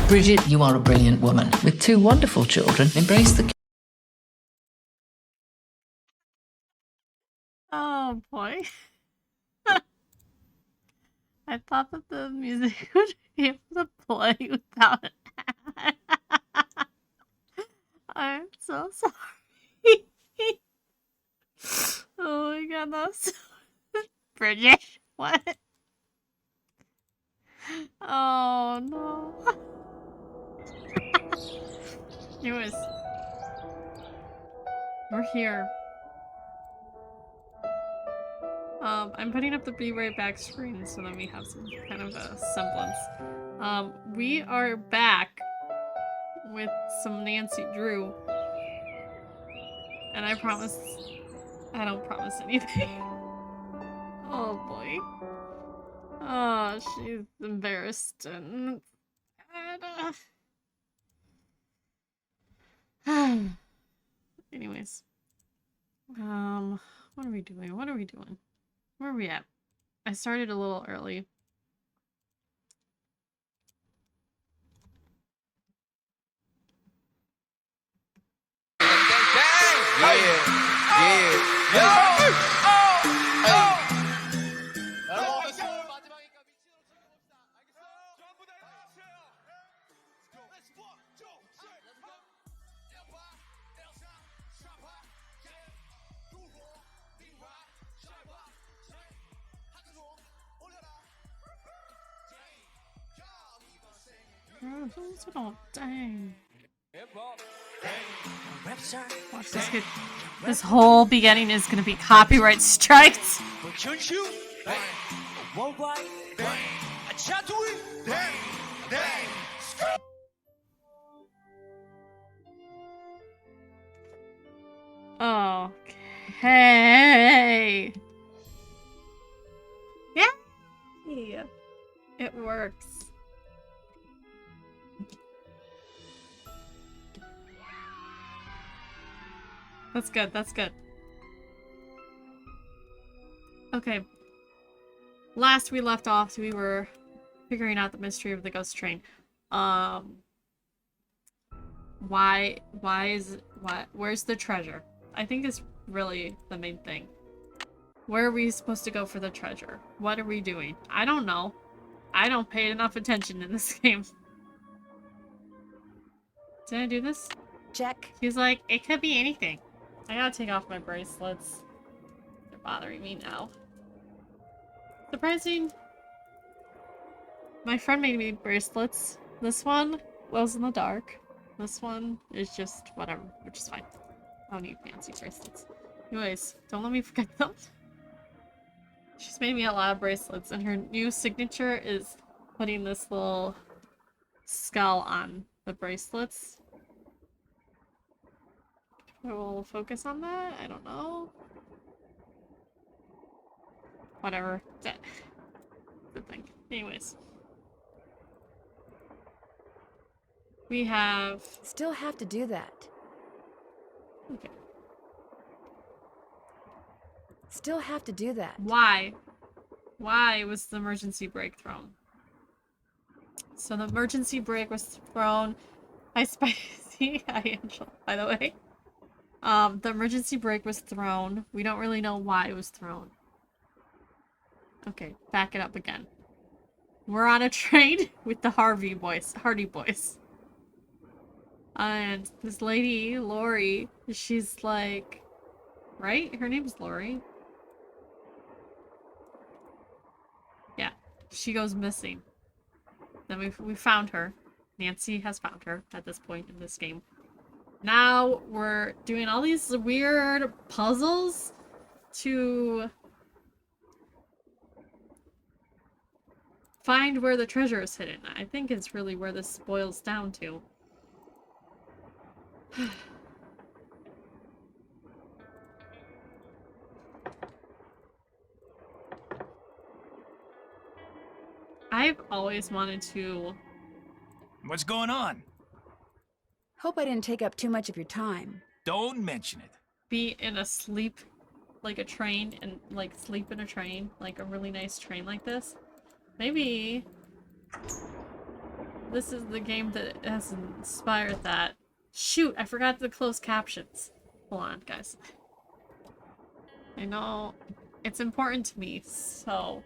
Bridget, you are a brilliant woman with two wonderful children. Embrace the... Oh boy. I thought that the music would be able to play without it. I'm so sorry. Oh my god, that's Bridget. What? Oh no. Anyways, we're here. I'm putting up the Be Right Back screen so that we have some kind of a semblance. We are back with some Nancy Drew. And I promise I don't promise anything. Oh boy. Oh, she's embarrassed and anyways. What are we doing? What are we doing? Where are we at? I started a little early. Oh, dang. Watch this kid. This whole beginning is gonna be copyright strikes. Okay. Yeah. It works. That's good, that's good. Okay. Last we left off, we were figuring out the mystery of the ghost train. Where's the treasure? I think is really the main thing. Where are we supposed to go for the treasure? What are we doing? I don't know. I don't pay enough attention in this game. Did I do this? Check. He's like, it could be anything. I gotta take off my bracelets. They're bothering me now. Surprising. My friend made me bracelets. This one glows in the dark. This one is just whatever, which is fine. I don't need fancy bracelets. Anyways, don't let me forget them. She's made me a lot of bracelets, and her new signature is putting this little skull on the bracelets. I will focus on that. I don't know. Whatever. Good thing. Anyways. We have... Still have to do that. Okay. Still have to do that. Why? Why was the emergency brake thrown? So the emergency brake was thrown... Hi, Spicy. Hi, Angel, by the way. The emergency brake was thrown. We don't really know why it was thrown. Okay, back it up again. We're on a train with the Hardy boys. And this lady, Lori, she's like... Right? Her name's Lori. Yeah. She goes missing. Then we found her. Nancy has found her at this point in this game. Now we're doing all these weird puzzles to find where the treasure is hidden. I think it's really where this boils down to. I've always wanted to... What's going on? Hope I didn't take up too much of your time. Don't mention it. be in a sleep, like a train, and like sleep in a train, like a really nice train like this. Maybe this is the game that has inspired that. Shoot, I forgot the closed captions. Hold on, guys. I know it's important to me, so...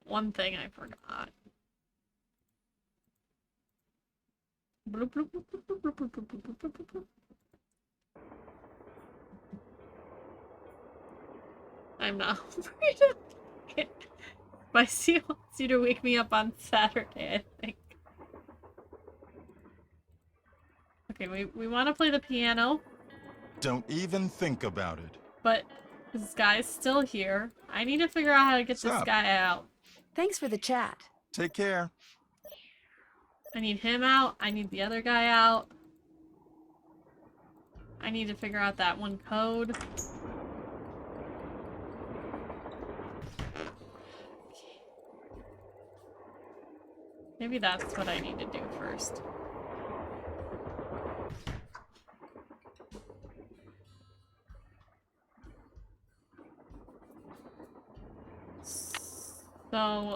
One thing I forgot. Bloop, bloop, bloop, bloop, bloop, bloop, bloop, bloop, bloop, bloop, bloop. I'm not afraid of it. Spicy wants you to wake me up on Saturday, I think. Okay, we want to play the piano. Don't even think about it. But this guy's still here. I need to figure out how to get this guy out. Thanks for the chat. Take care. I need him out. I need the other guy out. I need to figure out that one code. Maybe that's what I need to do first. So...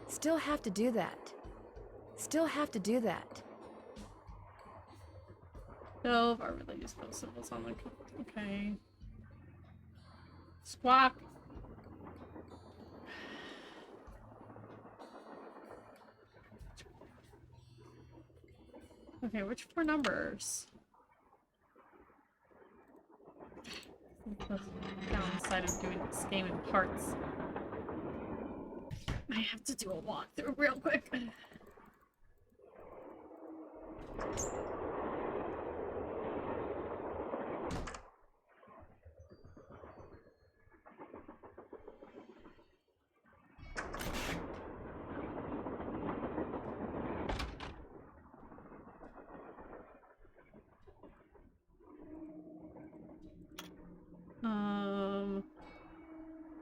Still have to do that. Still have to do that. Stove, I really use those symbols on the... Okay. Squawk. Okay, which four numbers? That's the downside of doing this game in parts. I have to do a walkthrough real quick.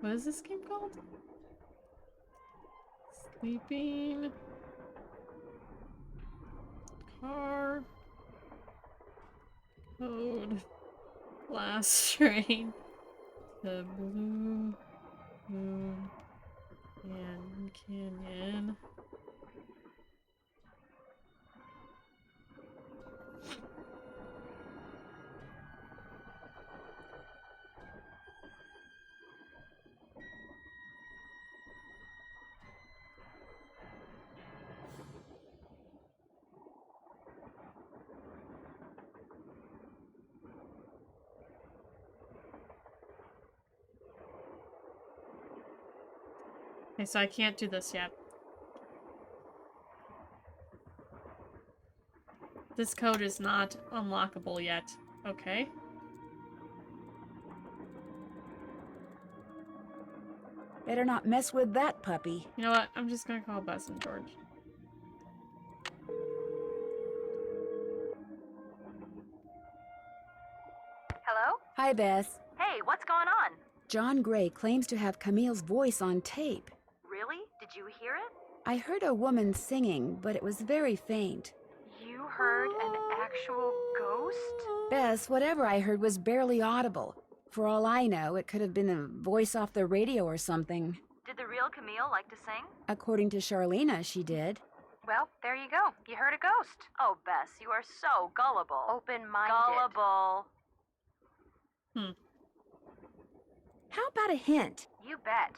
What is this game called? Sleeping car code last train to Blue Moon and Canyon. Okay, so I can't do this yet. This code is not unlockable yet. Okay. Better not mess with that puppy. You know what? I'm just gonna call Bess and George. Hello? Hi, Beth. Hey, what's going on? John Gray claims to have Camille's voice on tape. Really? Did you hear it? I heard a woman singing, but it was very faint. You heard an actual ghost? Bess, whatever I heard was barely audible. For all I know, it could have been a voice off the radio or something. Did the real Camille like to sing? According to Charlena, she did. Well, there you go. You heard a ghost. Oh, Bess, you are so gullible. Open-minded. Gullible. How about a hint? You bet.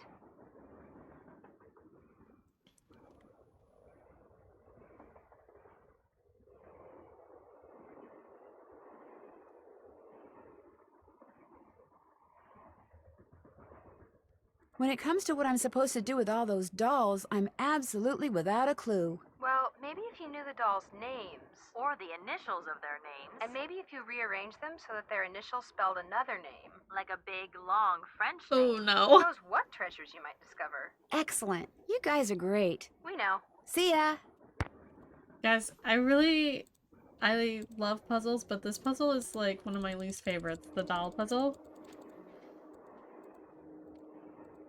When it comes to what I'm supposed to do with all those dolls, I'm absolutely without a clue. Well, maybe if you knew the dolls' names. Or the initials of their names. And maybe if you rearrange them so that their initials spelled another name. Like a big, long French Oh name. no. Who knows what treasures you might discover. Excellent. You guys are great. We know. See ya. Guys, I really I love puzzles, but this puzzle is like one of my least favorites, the doll puzzle.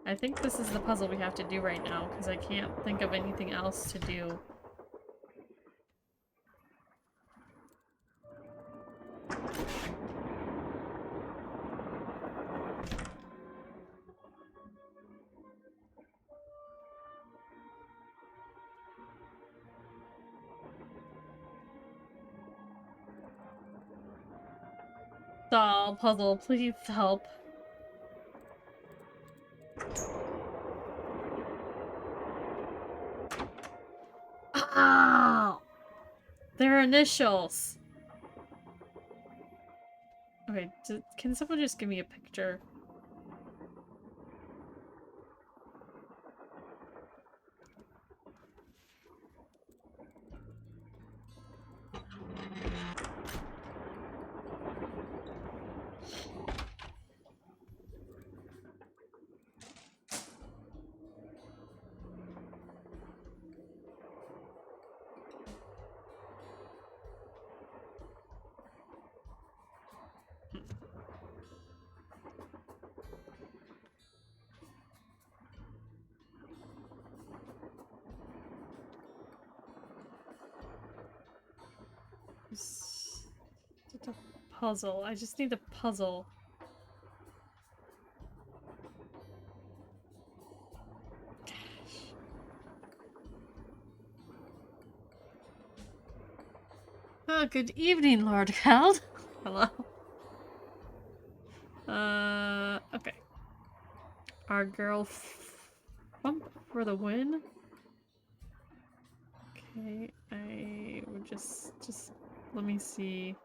I think this is the puzzle we have to do right now, because I can't think of anything else to do. Doll puzzle, please help. Oh! Their initials! Okay, can someone just give me a picture? Just a puzzle. I just need a puzzle. Oh, good evening, Lord Held. Hello. Okay. Our girl bump for the win. Okay, I would just let me see.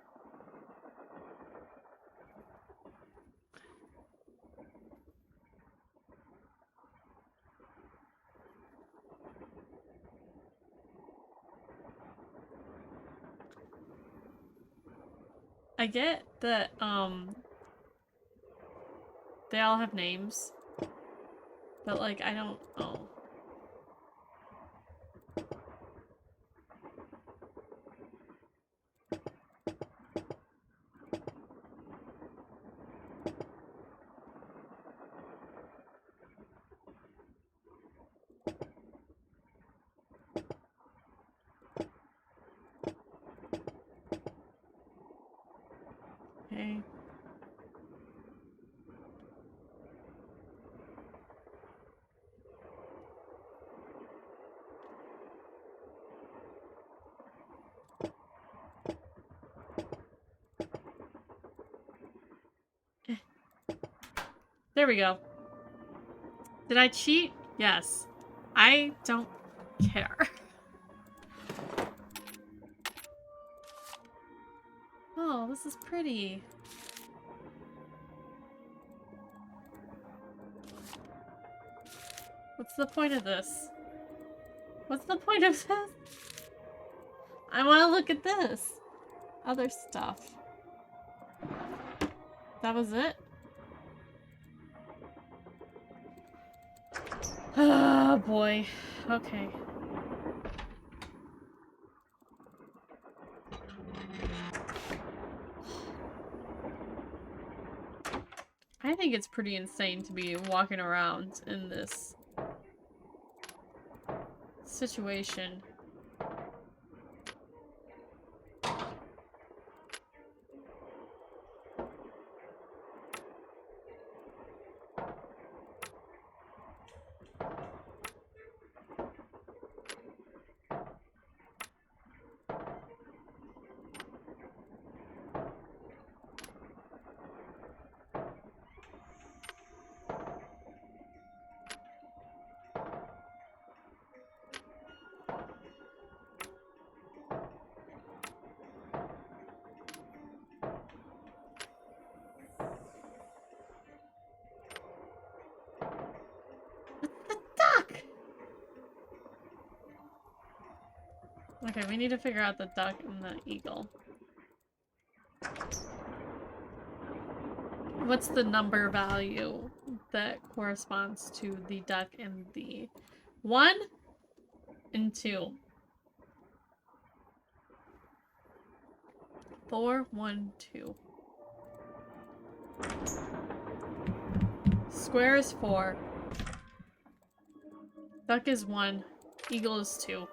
I get that, they all have names, but, like, I don't know. Okay. There we go. Did I cheat? Yes. I don't care. Oh, this is pretty. What's the point of this? What's the point of this? I want to look at this. Other stuff. That was it? Oh boy. Okay. I think it's pretty insane to be walking around in this situation. Okay, we need to figure out the duck and the eagle. What's the number value that corresponds to the duck and the 1 and 2? 4, 1, 2. Square is 4. Duck is 1. Eagle is 2.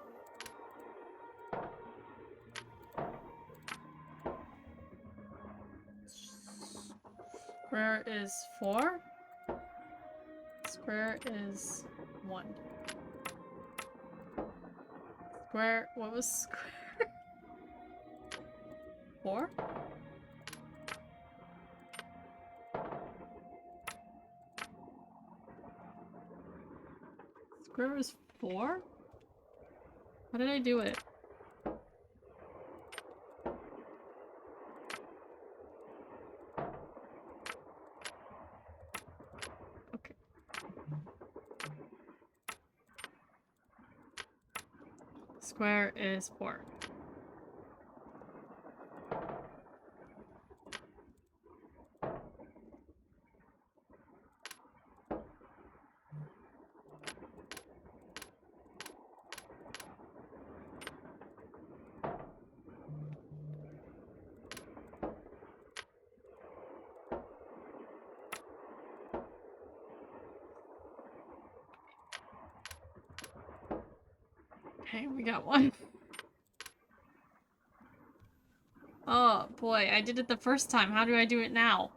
Square is 4. Square is 1. Square, what was square? 4? Square is 4? How did I do it? Okay. Square is 4. Okay, we got one. Oh boy, I did it the first time. How do I do it now?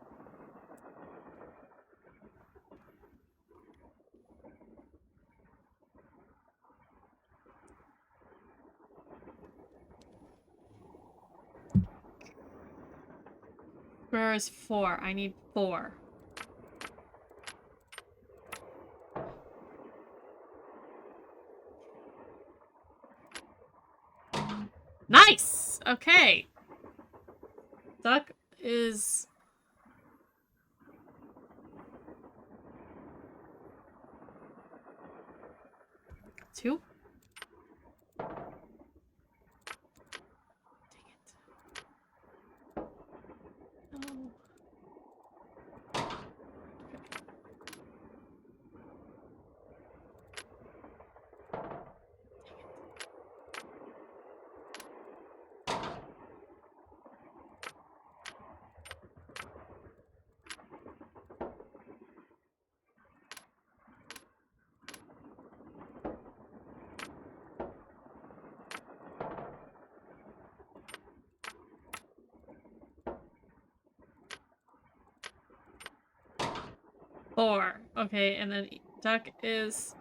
Square is 4. I need 4. Nice! Okay. Duck is... 2? Dang it. Oh. Four. Okay, and then duck is...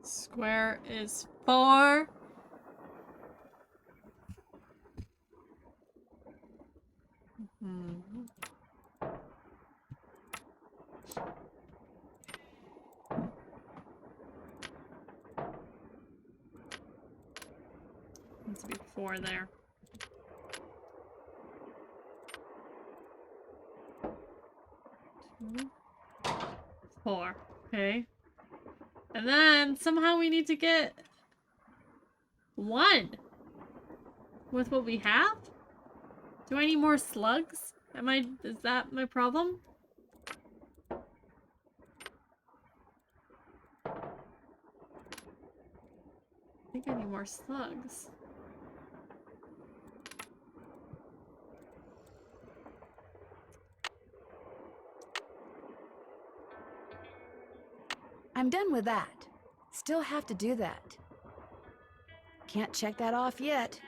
Square is 4. Needs to be 4 there. 2, 4. Okay. And then somehow we need to get 1 with what we have? Do I need more slugs? Is that my problem? I think I need more slugs. I'm done with that. Still have to do that. Can't check that off yet.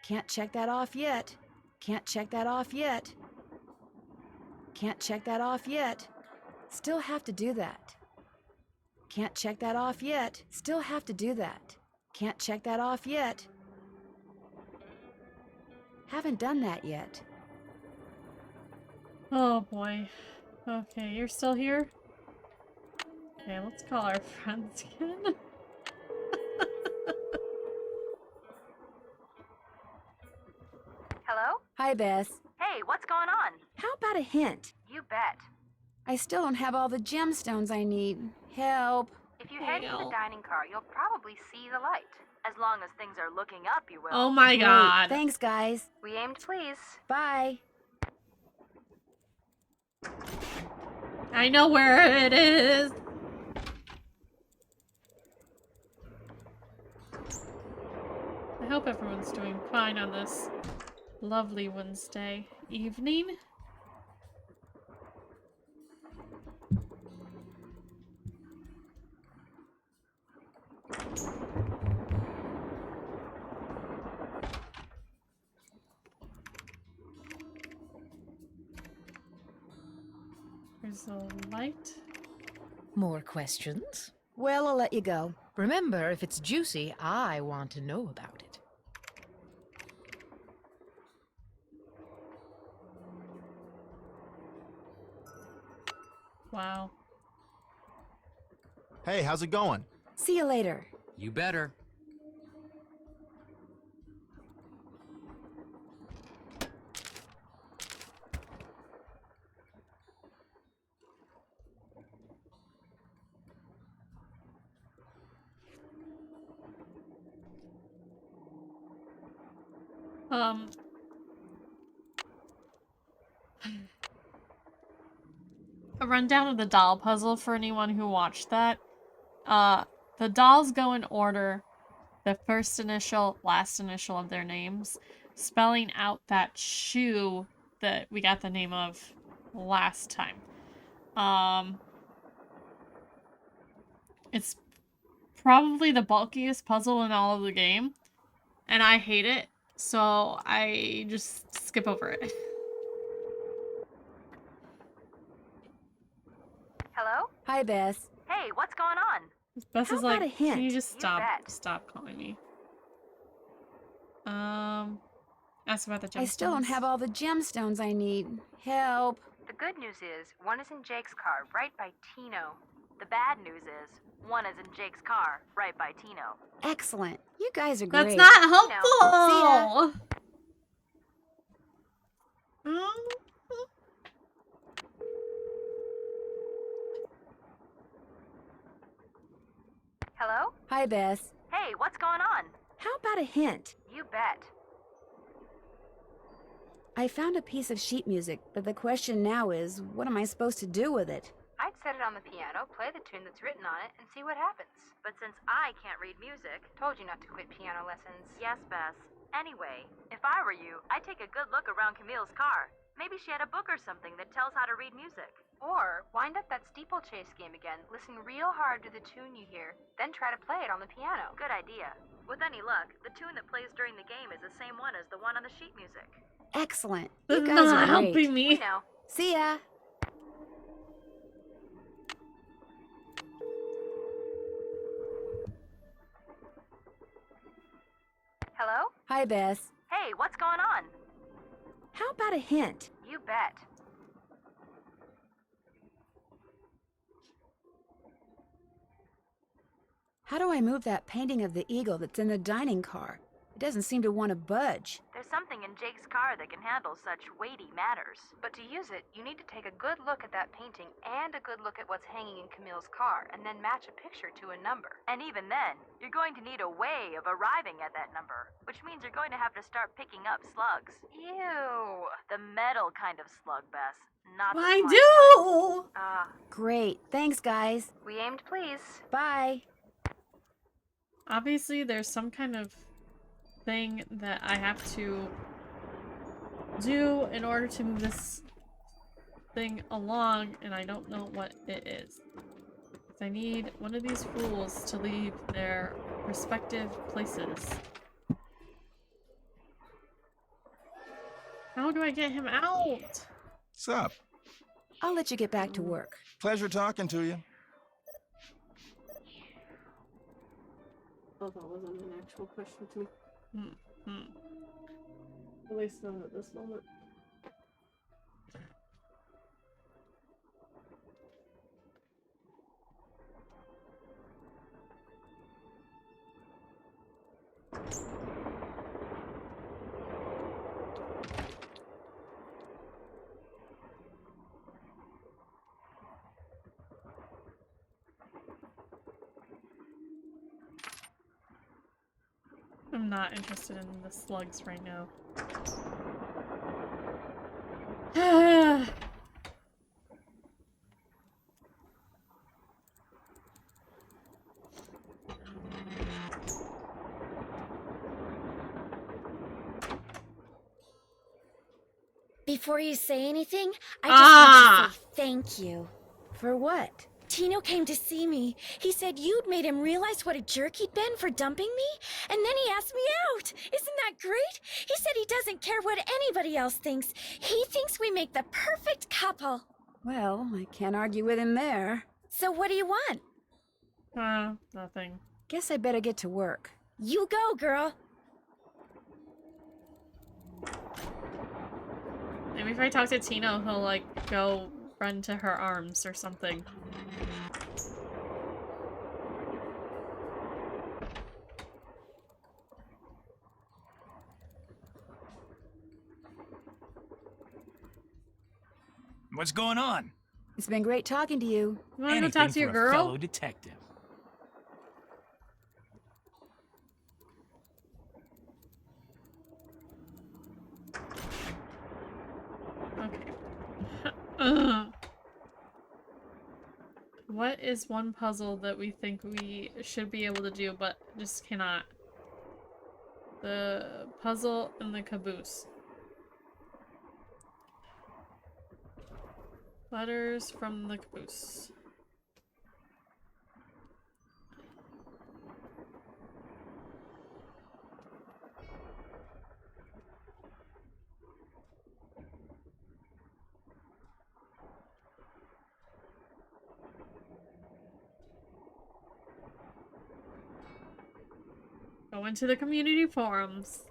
Can't check that off yet. Can't check that off yet. Can't check that off yet. Still have to do that. Can't check that off yet. Still have to do that. Can't check that off yet. Haven't done that yet. Oh boy. Okay, you're still here? Okay, let's call our friends again. Hello? Hi, Bess. Hey, what's going on? How about a hint? You bet. I still don't have all the gemstones I need. Help. If you head to the Well. dining car, you'll probably probably see the light. As long as things are looking up, you will. Oh my Great. god. Thanks, guys. We aim to please. Bye. I know where it is. I hope everyone's doing fine on this lovely Wednesday evening. There's a light. More questions? Well, I'll let you go. Remember, if it's juicy, I want to know about it. Wow. Hey, how's it going? See you later. You better. A rundown of the doll puzzle for anyone who watched that. The dolls go in order, the first initial, last initial of their names, spelling out that shoe that we got the name of last time. It's probably the bulkiest puzzle in all of the game, and I hate it, so I just skip over it. Hello? Hi, Bess. Hey, what's going on? Bess How is about like, a hint? can you just You stop bet. stop calling me? Ask about the gemstones. I still don't have all the gemstones I need. Help. The good news is, one is in Jake's car, right by Tino. The bad news is, one is in Jake's car, right by Tino. Excellent. You guys are That's great. not helpful. See ya. Hello? Hi, Bess. Hey, what's going on? How about a hint? You bet. I found a piece of sheet music, but the question now is, what am I supposed to do with it? I'd set it on the piano, play the tune that's written on it, and see what happens. But since I can't read music, Told you not to quit piano lessons. yes, Bess. Anyway, if I were you, I'd take a good look around Camille's car. Maybe she had a book or something that tells how to read music. Or wind up that steeplechase game again, listen real hard to the tune you hear, then try to play it on the piano. Good idea. With any luck, the tune that plays during the game is the same one as the one on the sheet music. Excellent. This You is guys not are great. helping me. You know. See ya. Hello? Hi, Bess. Hey, what's going on? How about a hint? You bet. How do I move that painting of the eagle that's in the dining car? It doesn't seem to want to budge. There's something in Jake's car that can handle such weighty matters. But to use it, you need to take a good look at that painting and a good look at what's hanging in Camille's car, and then match a picture to a number. And even then, you're going to need a way of arriving at that number, which means you're going to have to start picking up slugs. Ew. The metal kind of slug, Bess. Not the I slime do. Great. Thanks, guys. We aimed please. Bye. Obviously, there's some kind of thing that I have to do in order to move this thing along, and I don't know what it is. I need one of these fools to leave their respective places. How do I get him out? Sup? I'll let you get back to work. Pleasure talking to you. Oh, that wasn't an actual question to me. At least not at this moment. I'm not interested in the slugs right now. Before you say anything, I just want to say thank you. For what? Tino came to see me. He said you'd made him realize what a jerk he'd been for dumping me, and then he asked me out. Isn't that great? He said he doesn't care what anybody else thinks. He thinks we make the perfect couple. Well, I can't argue with him there. So what do you want? Nothing. Guess I better get to work. You go, girl. Maybe if I talk to Tino, he'll, like, go run to her arms or something. What's going on? It's been great talking to you. You wanna go Anything talk to your for a girl? fellow detective. Okay. What is one puzzle that we think we should be able to do but just cannot? The puzzle and the caboose. Letters from the caboose. Go into the community forums.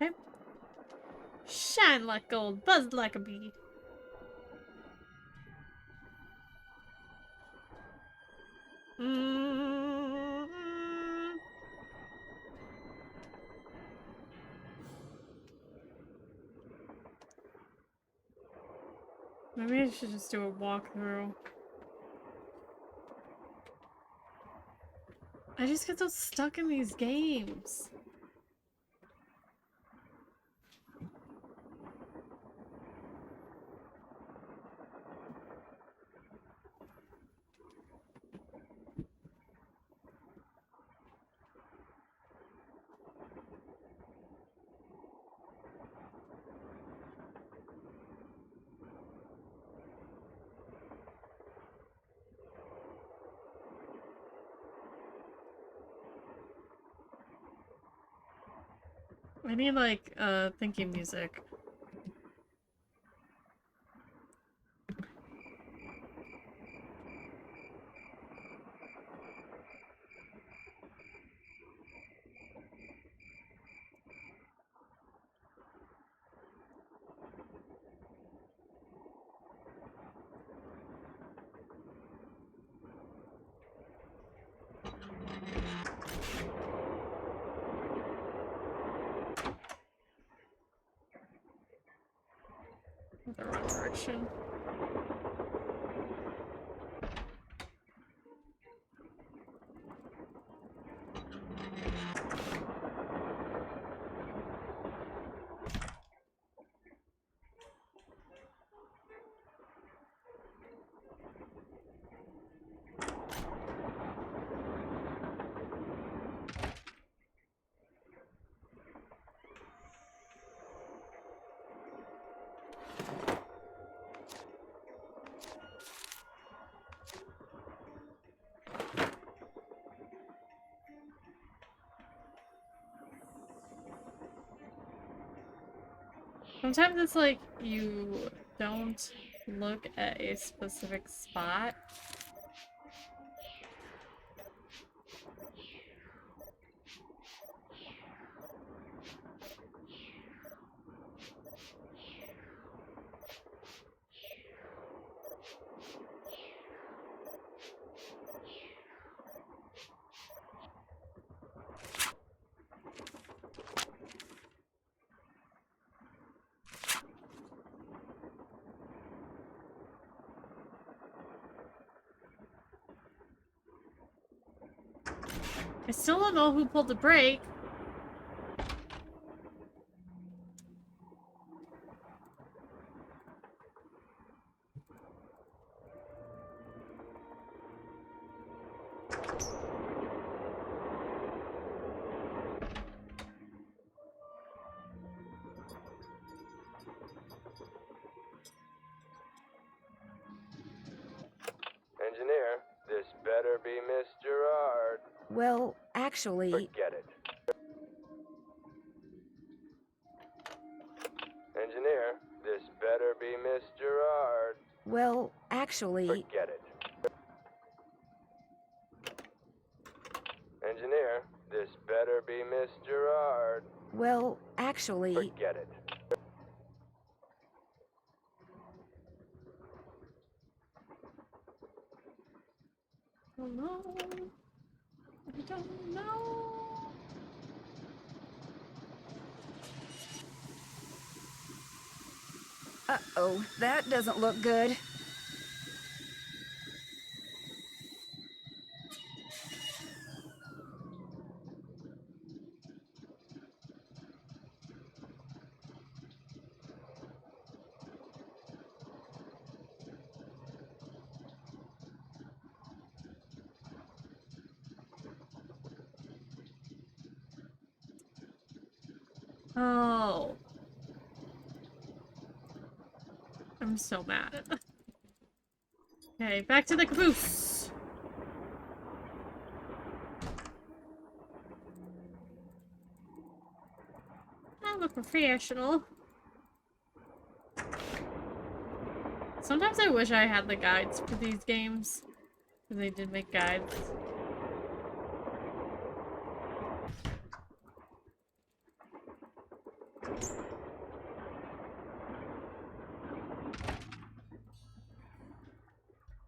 Okay. Shine like gold, buzz like a bee. Maybe I should just do a walkthrough. I just get so stuck in these games. I need, like, thinking music. The wrong direction. Sometimes it's like you don't look at a specific spot. I still don't know who pulled the brake. Engineer, this better be Miss Gerard. Well, actually, Forget it. Engineer, this better be Miss Gerard. well, actually, Forget it. Engineer, this better be Miss Gerard. well, actually, Forget it. I don't know. I don't know. uh-oh, that doesn't look good. Oh. I'm so mad. Okay, back to the caboose. I'm a professional. Sometimes I wish I had the guides for these games. Because they did make guides.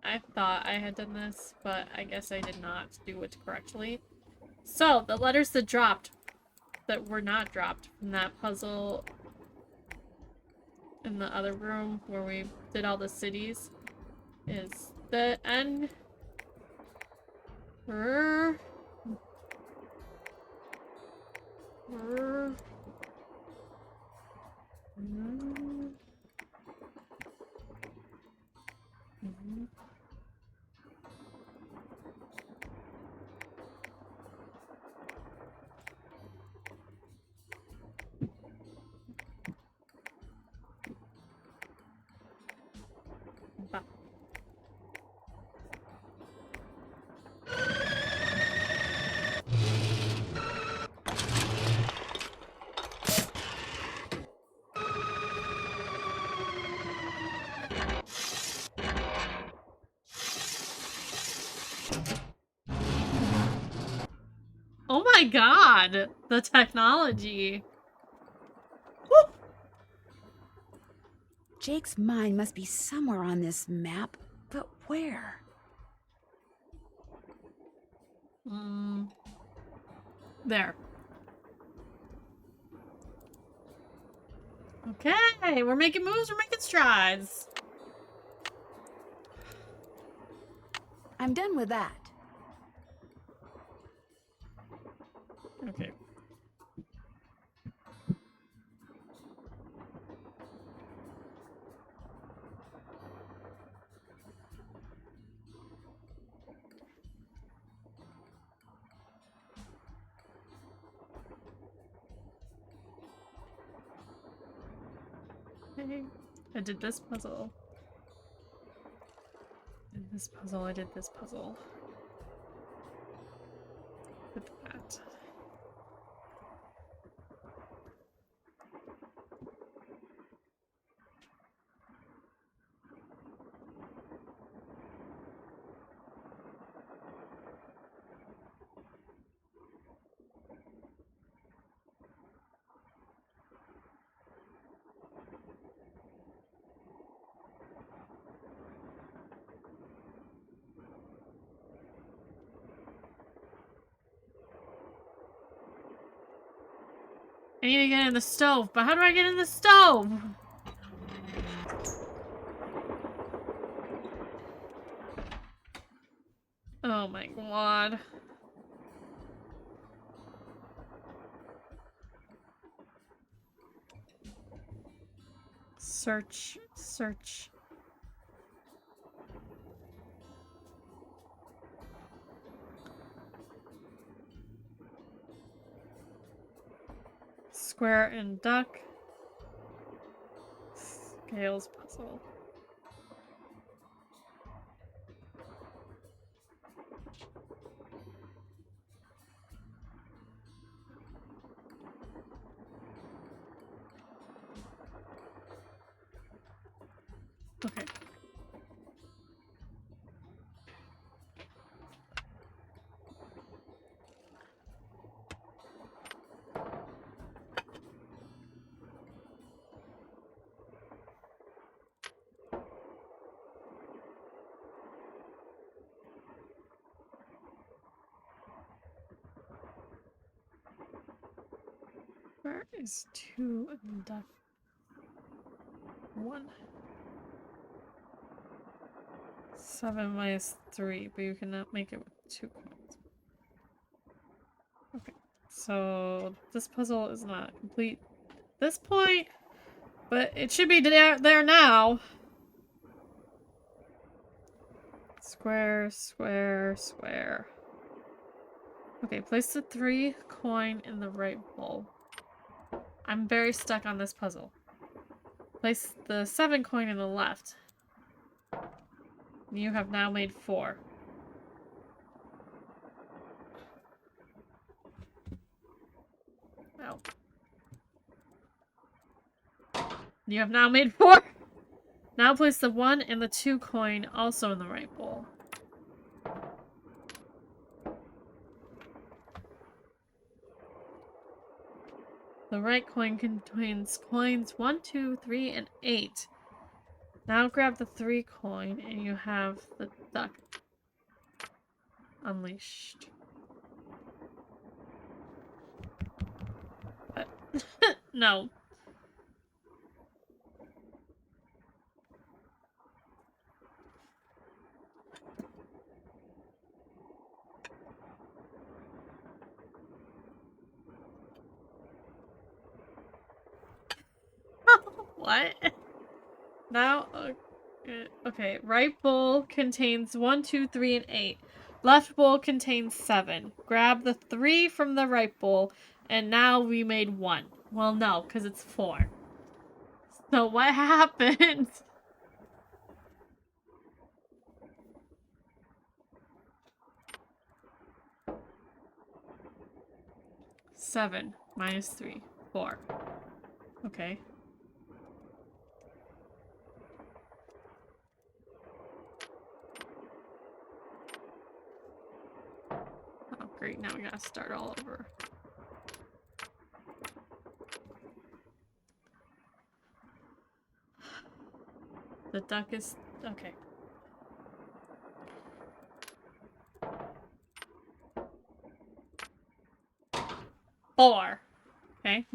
I thought I had done this, but I guess I did not do it correctly. So, the letters that dropped, that were not dropped from that puzzle in the other room where we did all the cities, is the N, R, R, Ba. Oh my god! The technology. Woo! Jake's mind must be somewhere on this map, but where? There. Okay, we're making moves, we're making strides. I'm done with that. Okay. Okay. I did this puzzle. Did this puzzle, I did this puzzle. Did that. I need to get in the stove, but how do I get in the stove? Oh my god. Search. Square and duck. Scales puzzle. Okay. Where is 2 and duck? 1. 7 minus 3, but you cannot make it with 2 coins. Okay, so this puzzle is not complete at this point, but it should be there now. Square, square, square. Okay, place the 3 coin in the right bowl. I'm very stuck on this puzzle. Place the 7 coin in the left. You have now made 4. Oh. You have now made 4! Now place the 1 and the 2 coin also in the right bowl. The right coin contains coins 1, 2, 3, and 8. Now grab the 3 coin and you have the duck unleashed. What? No. What? Now, okay, right bowl contains 1, 2, 3, and 8. Left bowl contains 7. Grab the 3 from the right bowl, and now we made 1. Well, no, because it's 4. So what happened? Seven minus 3, 4. Okay. Oh, great. Now we gotta start all over. The duck is... okay. Four. Okay.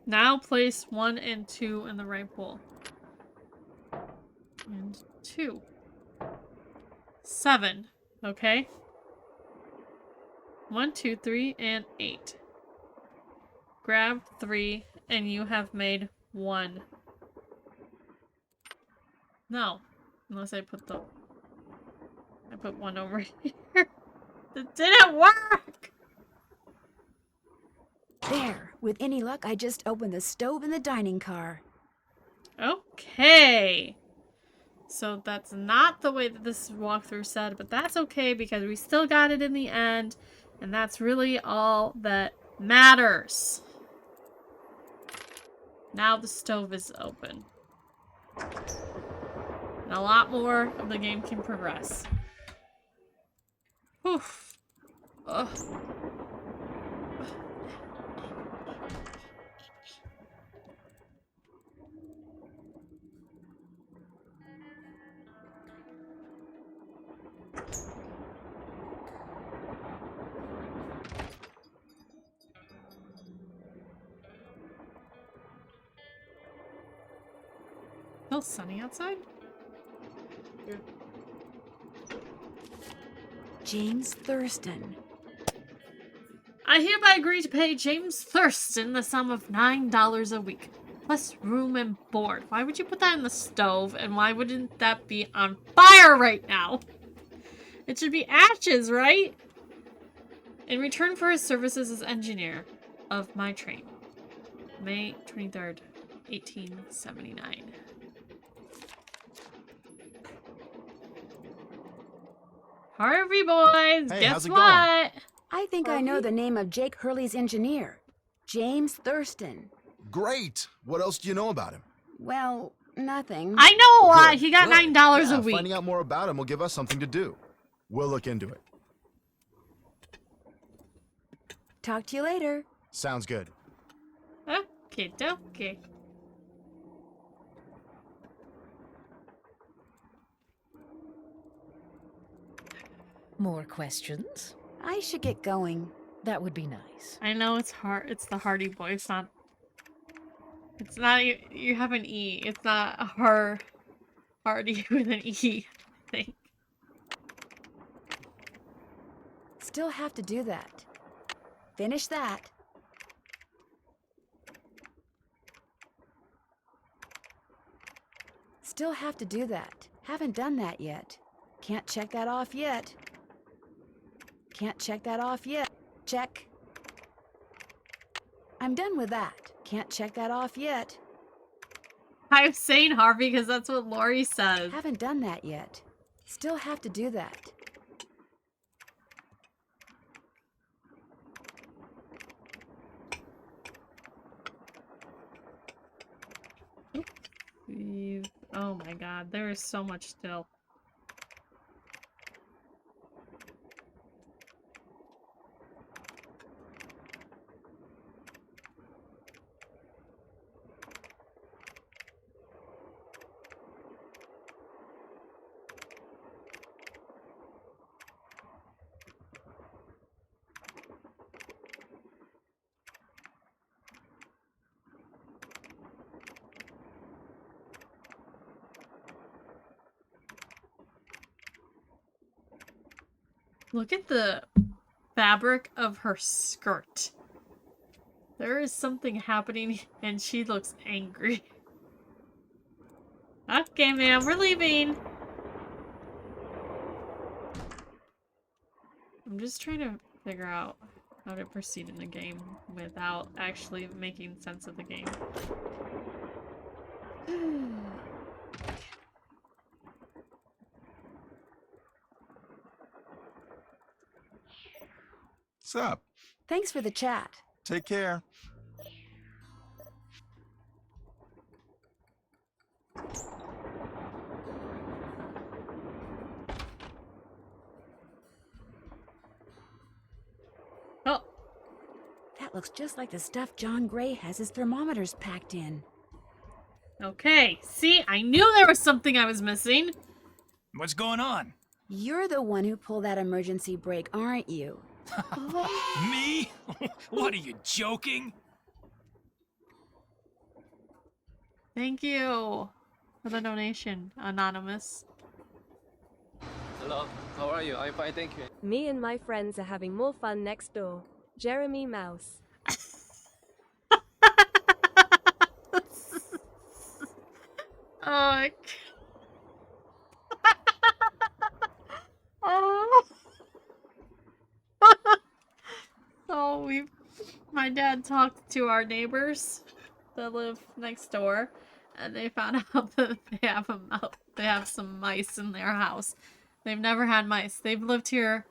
Now place 1 and 2 in the right bowl. And 2. 7. Okay. 1, 2, 3, and 8. Grab 3, and you have made 1. No. Unless I put 1 over here. It didn't work! There. With any luck, I just opened the stove in the dining car. Okay. So that's not the way that this walkthrough said, but that's okay because we still got it in the end, and that's really all that matters. Now the stove is open. And a lot more of the game can progress. Whew. Ugh. Still sunny outside? Yeah. James Thurston. I hereby agree to pay James Thurston the sum of $9 a week. Plus room and board. Why would you put that in the stove? And why wouldn't that be on fire right now? It should be ashes, right? In return for his services as engineer of my train. May 23rd, 1879. Harvey boys, Hey, guess how's it what? going? I think I know the name of Jake Hurley's engineer. James Thurston. Great. What else do you know about him? Well, nothing. I know a lot. Good, He got good. $9 Yeah, a week. Finding out more about him will give us something to do. We'll look into it. Talk to you later. Sounds good. Okay, okay. More questions? I should get going. That would be nice. I know it's hard. It's the Hardy boy. It's not. It's not. You have an E. It's not a Hardy with an E. I think. Still have to do that. Finish that. Still have to do that. Haven't done that yet. Can't check that off yet. Can't check that off yet. Check. I'm done with that. Can't check that off yet. I'm saying Harvey because that's what Lori says. Haven't done that yet. Still have to do that. Oh my god, there is so much still. Look at the fabric of her skirt. There is something happening and she looks angry. Okay, ma'am, we're leaving. I'm just trying to figure out how to proceed in the game without actually making sense of the game. What's up? Thanks for the chat. Take care. Oh, That looks just like the stuff John Gray has his thermometers packed in. okay. See, I knew there was something I was missing. What's going on? You're the one who pulled that emergency brake, aren't you? Me? What are you, joking? Thank you for the donation, Anonymous. Hello, how are you? I'm fine, thank you. Me and my friends are having more fun next door. Jeremy Mouse. Oh, oh. So my dad talked to our neighbors that live next door, and they found out that they have some mice in their house. They've never had mice. They've lived here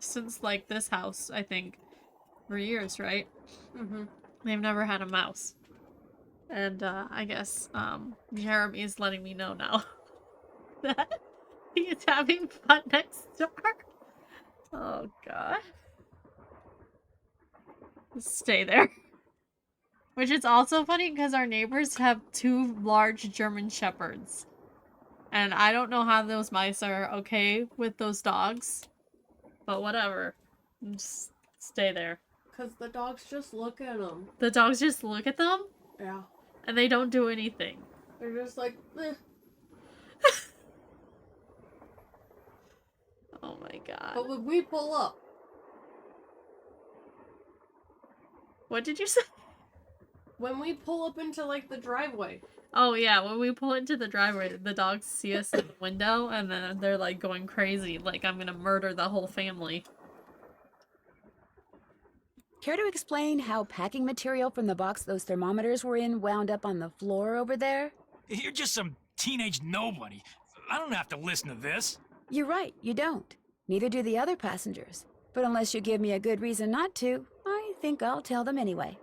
since like this house, I think, for years, right? Mm-hmm. They've never had a mouse. And I guess Jeremy's letting me know now that he's having fun next door. Oh god. Just stay there. Which is also funny because our neighbors have 2 large German shepherds. And I don't know how those mice are okay with those dogs. But whatever. Just stay there. Because the dogs just look at them. The dogs just look at them? Yeah. And they don't do anything. They're just like, eh. Oh my god. But when we pull up. What did you say? When we pull up into, like, the driveway. Oh, yeah, when we pull into the driveway, the dogs see us in the window, and then they're, like, going crazy. Like, I'm gonna murder the whole family. Care to explain how packing material from the box those thermometers were in wound up on the floor over there? You're just some teenage nobody. I don't have to listen to this. You're right, you don't. Neither do the other passengers. But unless you give me a good reason not to, I think I'll tell them anyway.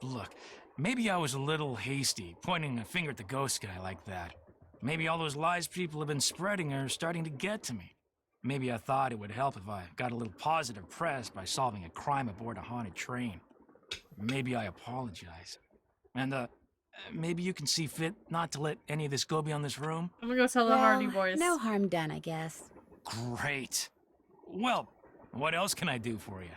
Look, maybe I was a little hasty, pointing a finger at the ghost guy like that. Maybe all those lies people have been spreading are starting to get to me. Maybe I thought it would help if I got a little positive press by solving a crime aboard a haunted train. Maybe I apologize. And, maybe you can see fit not to let any of this go beyond this room? I'm gonna go tell the Hardy Boys. No harm done, I guess. Great. Well, what else can I do for you?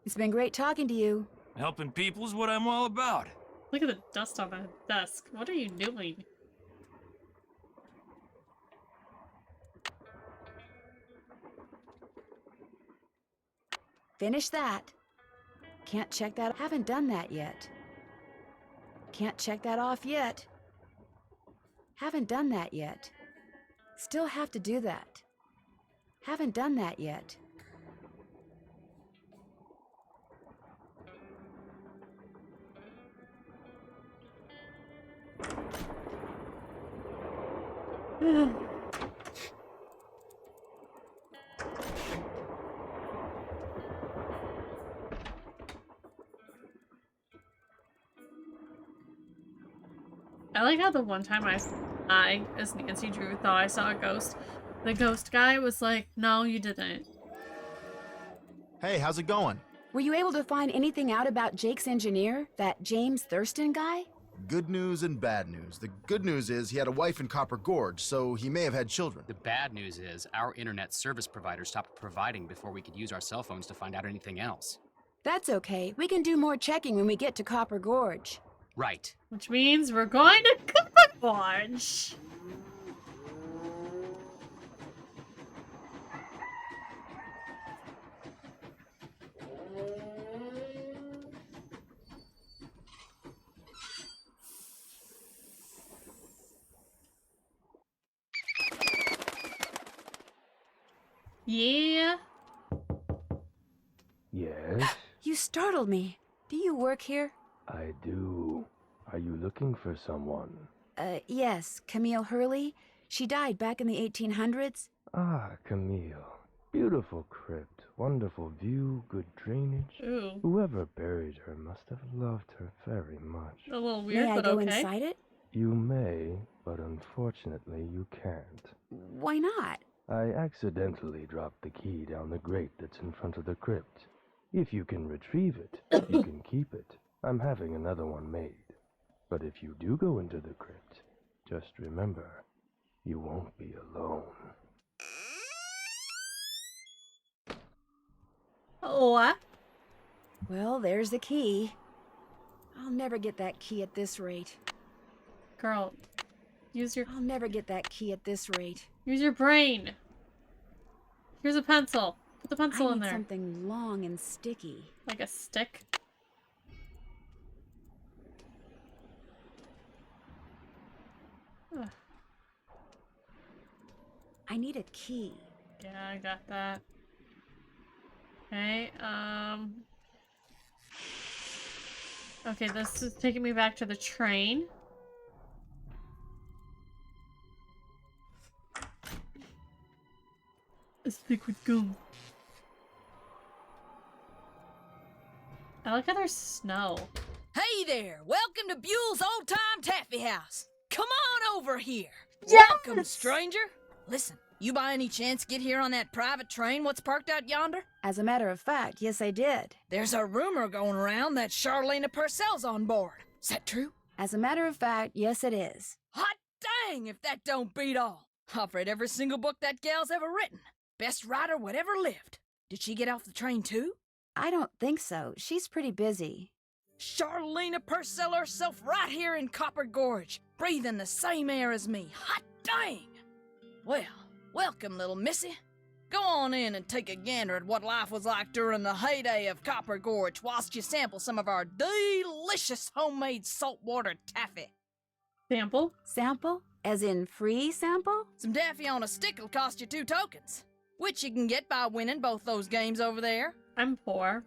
It's been great talking to you. Helping people is what I'm all about. Look at the dust on the desk. What are you doing? Finish that. Can't check that. Haven't done that yet. Can't check that off yet. Haven't done that yet. Still have to do that. Haven't done that yet. I like how the one time I, as Nancy Drew, thought I saw a ghost. The ghost guy was like, no, you didn't. Hey, how's it going? Were you able to find anything out about Jake's engineer, that James Thurston guy? Good news and bad news. The good news is he had a wife in Copper Gorge, so he may have had children. The bad news is our internet service provider stopped providing before we could use our cell phones to find out anything else. That's okay. We can do more checking when we get to Copper Gorge. Right. Which means we're going to Copper Gorge. Yeah. Yes, You startled me. Do you work here? I do. Are you looking for someone? Yes, Camille Hurley. She died back in the 1800s. Ah, Camille. Beautiful crypt, wonderful view, good drainage. Ooh. Whoever buried her must have loved her very much. A little weird, May I but go okay. inside it? You may, but unfortunately you can't. Why not? I accidentally dropped the key down the grate that's in front of the crypt. If you can retrieve it, you can keep it. I'm having another one made. But if you do go into the crypt, just remember, you won't be alone. What? Well, there's the key. I'll never get that key at this rate. Girl, I'll never get that key at this rate. use your brain. Here's a pencil. Put the pencil I in need there. something long and sticky. Like a stick. Ugh. I need a key. Yeah, I got that. Okay, okay, this is taking me back to the train. A stick with gum. I like how there's snow. Hey there! Welcome to Buell's Old Time Taffy House. Come on over here. Yes! Welcome, stranger. Listen, you by any chance get here on that private train what's parked out yonder? As a matter of fact, yes, I did. There's a rumor going around that Charlena Purcell's on board. Is that true? As a matter of fact, yes, it is. Hot dang if that don't beat all. I've read every single book that gal's ever written. Best writer whatever lived. Did she get off the train too? I don't think so. She's pretty busy. Charlena Purcell herself right here in Copper Gorge, breathing the same air as me. Hot dang! Well, welcome, little missy. Go on in and take a gander at what life was like during the heyday of Copper Gorge whilst you sample some of our delicious homemade saltwater taffy. Sample? Sample? As in free sample? Some taffy on a stick will cost you 2 tokens, which you can get by winning both those games over there. I'm poor.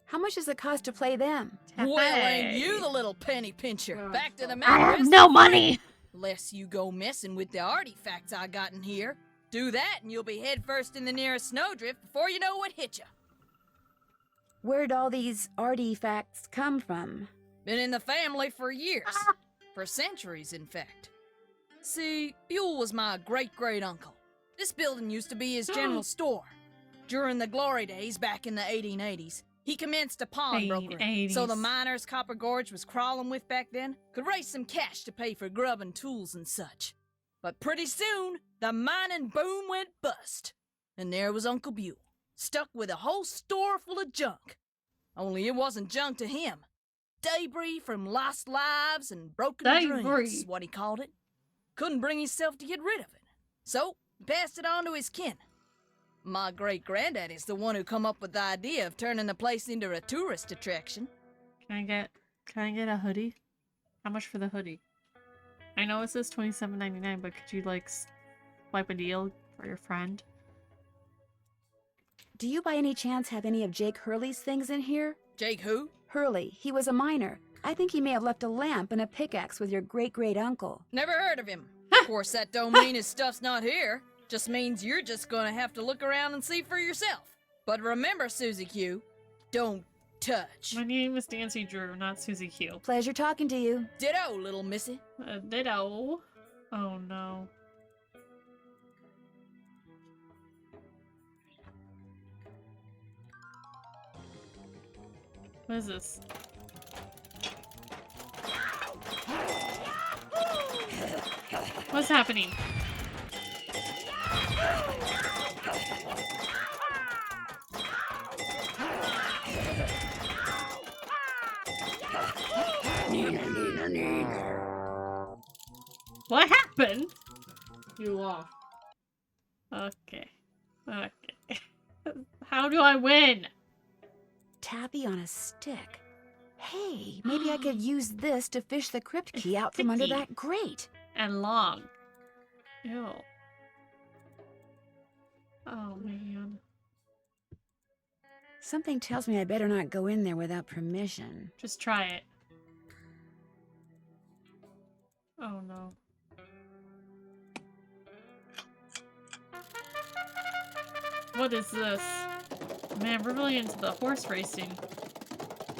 How much does it cost to play them? Well, ain't you the little penny pincher? Back to the main I have rest no of money! Lest you go messing with the artifacts I got in here. Do that and you'll be headfirst in the nearest snowdrift before you know what hit you. Where'd all these artifacts come from? Been in the family for years. For centuries, in fact. See, Buell was my great-great-uncle. This building used to be his general store. During the glory days back in the 1880s, he commenced a pawnbroker, so the miners Copper Gorge was crawling with back then could raise some cash to pay for grub and tools and such. But pretty soon, the mining boom went bust. And there was Uncle Buell, stuck with a whole store full of junk. Only it wasn't junk to him. Debris from lost lives and broken dreams is what he called it. Couldn't bring himself to get rid of it. So, he passed it on to his kin. My great-granddaddy's the one who come up with the idea of turning the place into a tourist attraction. Can I get a hoodie? How much for the hoodie? I know it says $27.99, but could you like swipe a deal for your friend? Do you by any chance have any of Jake Hurley's things in here? Jake who? Hurley. He was a miner. I think he may have left a lamp and a pickaxe with your great-great-uncle. Never heard of him. Of course, that don't mean his stuff's not here. Just means you're just gonna have to look around and see for yourself. But remember, Susie Q, don't touch. My name is Nancy Drew, not Susie Q. Pleasure talking to you. Ditto, little missy. Ditto. Oh no. What is this? What's happening? What happened? You lost. Okay. Okay. How do I win? Taffy on a stick. Hey, maybe I could use this to fish the crypt key out from under that grate. And long. Ew. Oh, man. Something tells me I better not go in there without permission. Just try it. Oh, no. What is this? Man, we're really into the horse racing.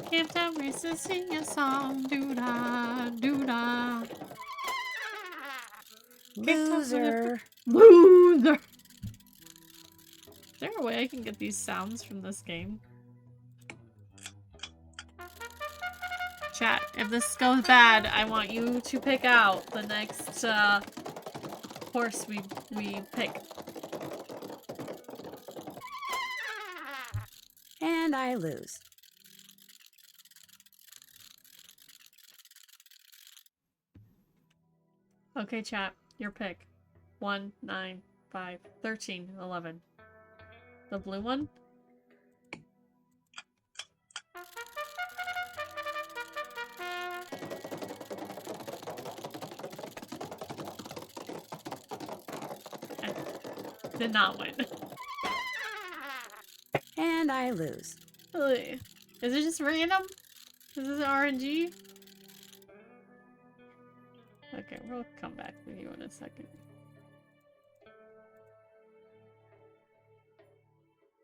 Tam-Tam races, sing a song, doo-da, doo-da. Loser. Loser. Is there a way I can get these sounds from this game? Chat, if this goes bad, I want you to pick out the next horse we pick. And I lose. Okay, chat, your pick. 1, 9, 5, 13, 11. The blue one? I did not win. And I lose. Really? Is it just random? Is this RNG? Okay, we'll come back with you in a second.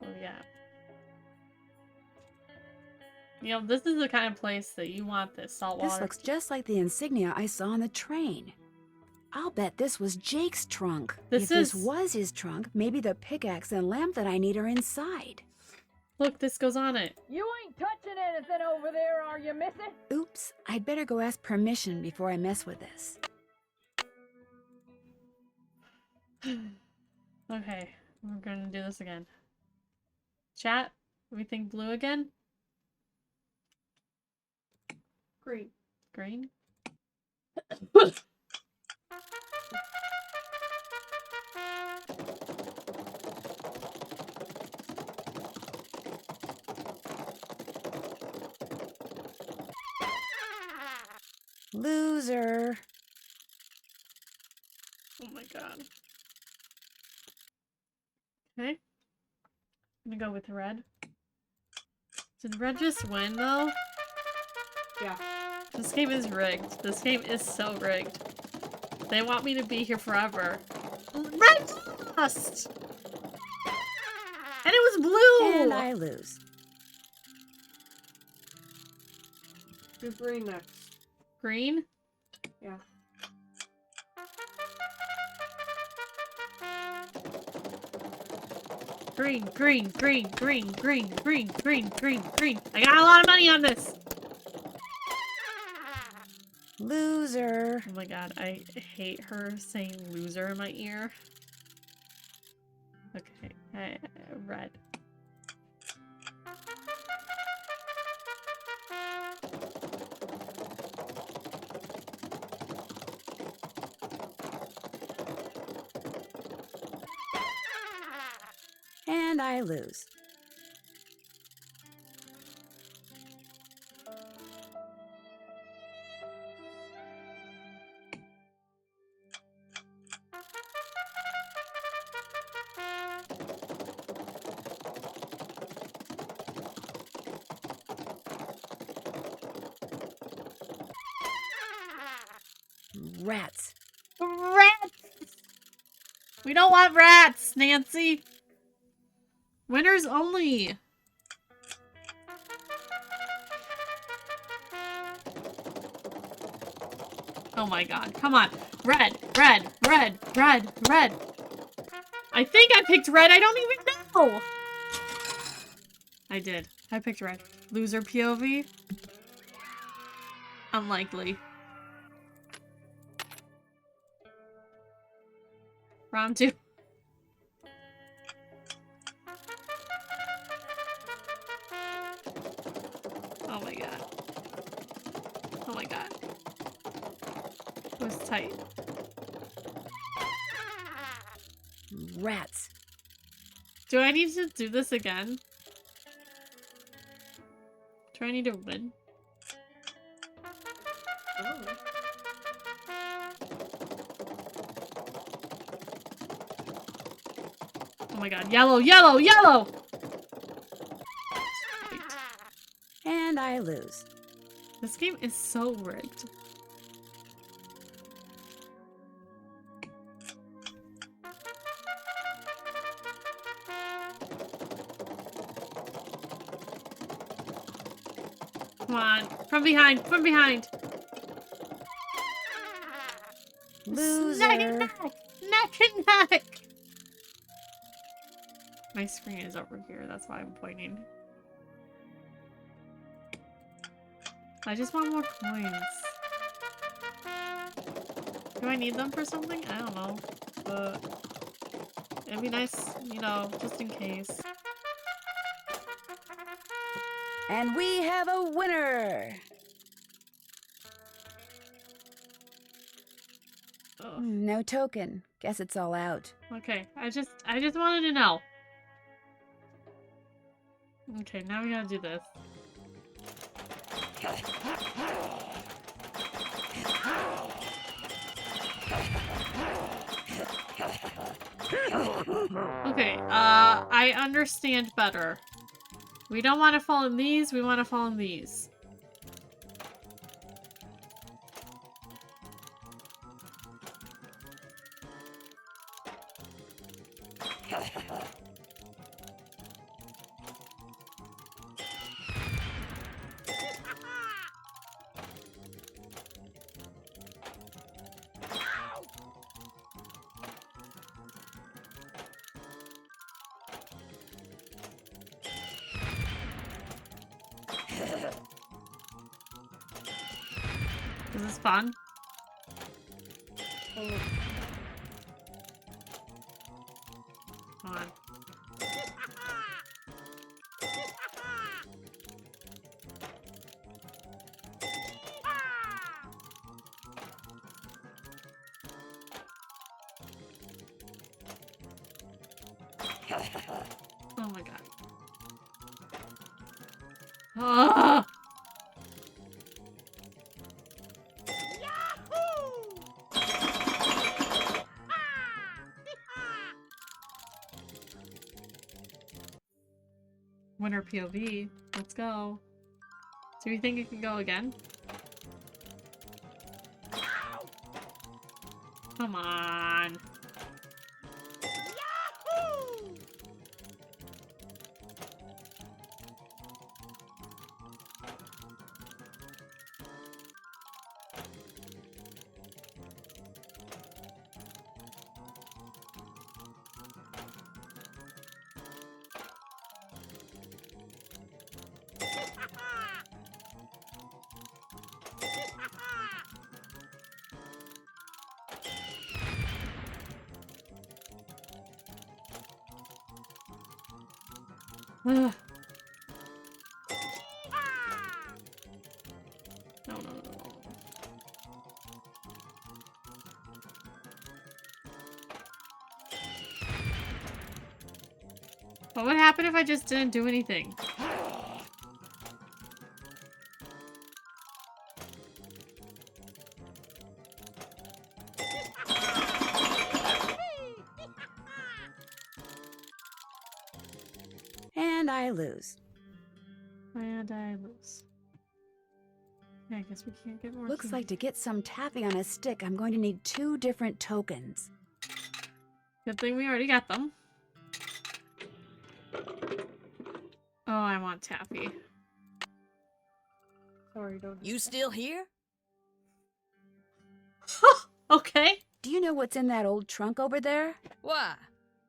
Oh yeah. You know, this is the kind of place that you want this saltwater. This looks just like the insignia I saw on the train. I'll bet this was Jake's trunk. If this was his trunk, maybe the pickaxe and lamp that I need are inside. Look, this goes on it. You ain't touching anything over there, are you, missy? Oops, I'd better go ask permission before I mess with this. Okay, we're gonna do this again. Chat, we think blue again? Green. Green? Loser. Oh my god. Okay. I'm gonna go with red. Did red just win though? Yeah. This game is rigged. This game is so rigged. They want me to be here forever. Red lost! And it was blue! And I lose. Do green next. Green? Yeah. Green, green, green, green, green, green, green, green, green. I got a lot of money on this! Loser. Oh my god, I hate her saying loser in my ear. Okay, red. And I lose. Rats. Rats! We don't want rats, Nancy! Winners only! Oh my god, come on. Red, red, red, red, red. I think I picked red, I don't even know! I did. I picked red. Loser POV? Unlikely. Round 2. Oh my god. Oh my god. It was tight. Rats. Do I need to do this again? Do I need to win? Oh. Oh my god. Yellow, yellow, yellow! And I lose. This game is so rigged. Come on. From behind, from behind. Loser. Neck and neck! Neck and neck! My screen is over here, that's why I'm pointing. I just want more coins. Do I need them for something? I don't know. But it'd be nice, you know, just in case. And we have a winner. Ugh. No token. Guess it's all out. Okay, I just wanted to know. Okay, now we gotta do this. Okay, I understand better. We don't want to fall in these, we want to fall in these. Is this fun? Come on. Oh my god. Ah! Winner POV. Let's go. Do you think it can go again? Come on. Ugh. No, no, no, no. What would happen if I just didn't do anything? And I lose. And I lose. Yeah, I guess we can't get more. Looks like to get some taffy on a stick, I'm going to need 2 different tokens. Good thing we already got them. Oh, I want taffy. Sorry, don't. You still here? Okay. Do you know what's in that old trunk over there? Why?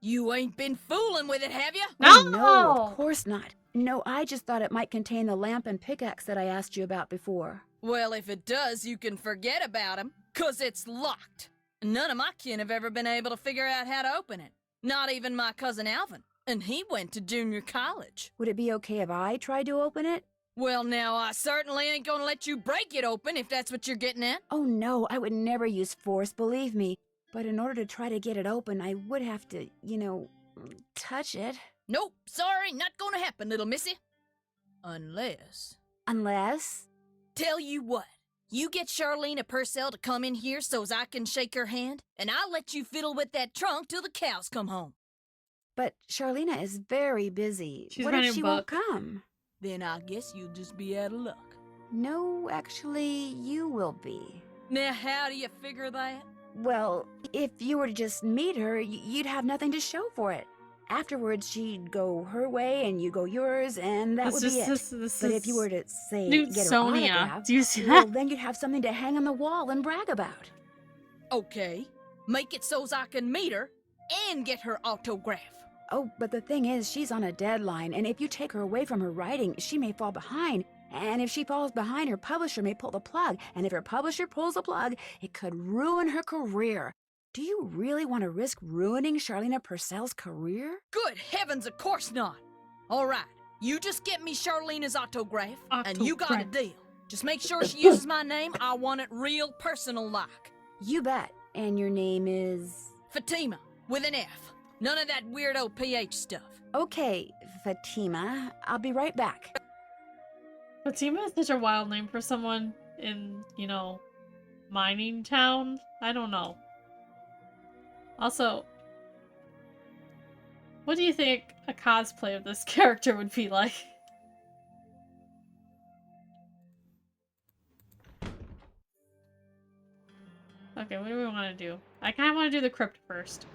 You ain't been fooling with it, have you? No! Oh, no, of course not. No, I just thought it might contain the lamp and pickaxe that I asked you about before. Well, if it does, you can forget about him, 'cause it's locked. None of my kin have ever been able to figure out how to open it. Not even my cousin Alvin, and he went to junior college. Would it be okay if I tried to open it? Well, now, I certainly ain't gonna let you break it open if that's what you're getting at. Oh no, I would never use force, believe me. But in order to try to get it open, I would have to, you know, touch it. Nope, sorry, not gonna happen, little missy. Unless... Unless? Tell you what, you get Charlene Purcell to come in here so's I can shake her hand, and I'll let you fiddle with that trunk till the cows come home. But Charlena is very busy. She's what if writing she a won't book. come? Then I guess you'll just be out of luck. No, actually, you will be. Now, how do you figure that? Well, if you were to just meet her, you'd have nothing to show for it. Afterwards, she'd go her way and you go yours, and that would be it. But if you were to, say, get her Newtonia. autograph, Do you see well, that? then you'd have something to hang on the wall and brag about. Okay, make it so's I can meet her and get her autograph. Oh, but the thing is, she's on a deadline, and if you take her away from her writing, she may fall behind. And if she falls behind, her publisher may pull the plug. And if her publisher pulls the plug, it could ruin her career. Do you really want to risk ruining Charlena Purcell's career? Good heavens, of course not. All right, you just get me Charlena's autograph, and you got a deal. Just make sure she uses my name. I want it real personal-like. You bet. And your name is? Fatima, with an F. None of that weirdo PH stuff. Okay, Fatima. I'll be right back. Fatima is such a wild name for someone in, you know, mining town. I don't know. Also, what do you think a cosplay of this character would be like? Okay, what do we want to do? I kind of want to do the crypt first.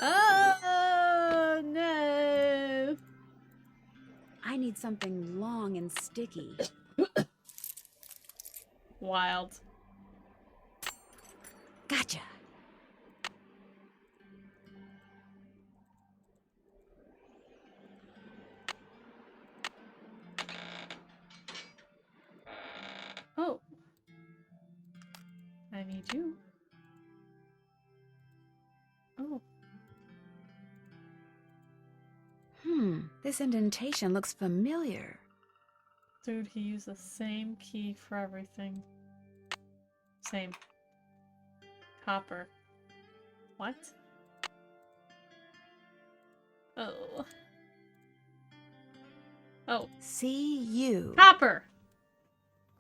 Oh, no! I need something long and sticky. Wild. Gotcha. Oh. I need you. Oh. This indentation looks familiar. Dude, he used the same key for everything. Same. Copper. What? Oh. Oh. See you. Copper!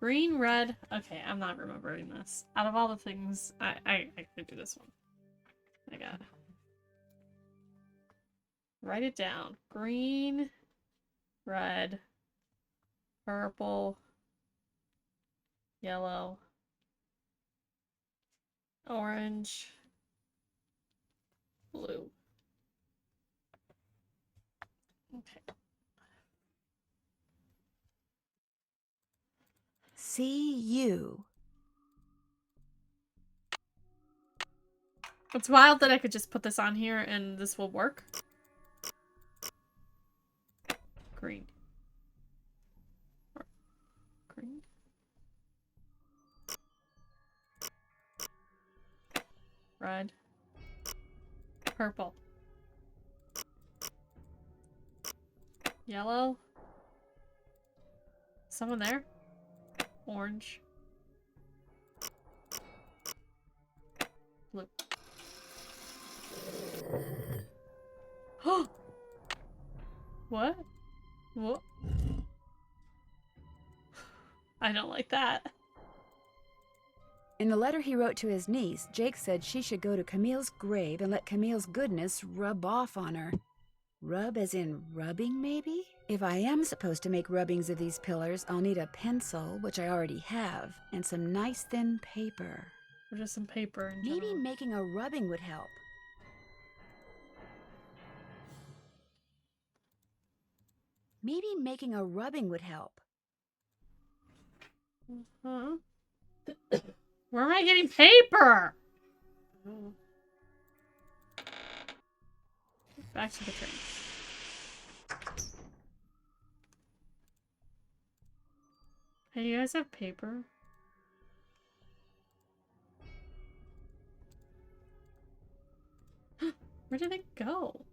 Green, red. Okay, I'm not remembering this. Out of all the things, I could do this one. I got Write it down. Green, red, purple, yellow, orange, blue. Okay. See you. It's wild that I could just put this on here and this will work. Green. Green. Red. Purple. Yellow. Someone there? Orange. Blue. What? What? I don't like that. In the letter he wrote to his niece, Jake said she should go to Camille's grave and let Camille's goodness rub off on her. Rub as in rubbing, maybe? If I am supposed to make rubbings of these pillars, I'll need a pencil, which I already have, and some nice thin paper. Or just some paper in Maybe general. making a rubbing would help. Maybe making a rubbing would help. Huh? Where am I getting paper? Back to the train. Hey, you guys have paper? Where did it go?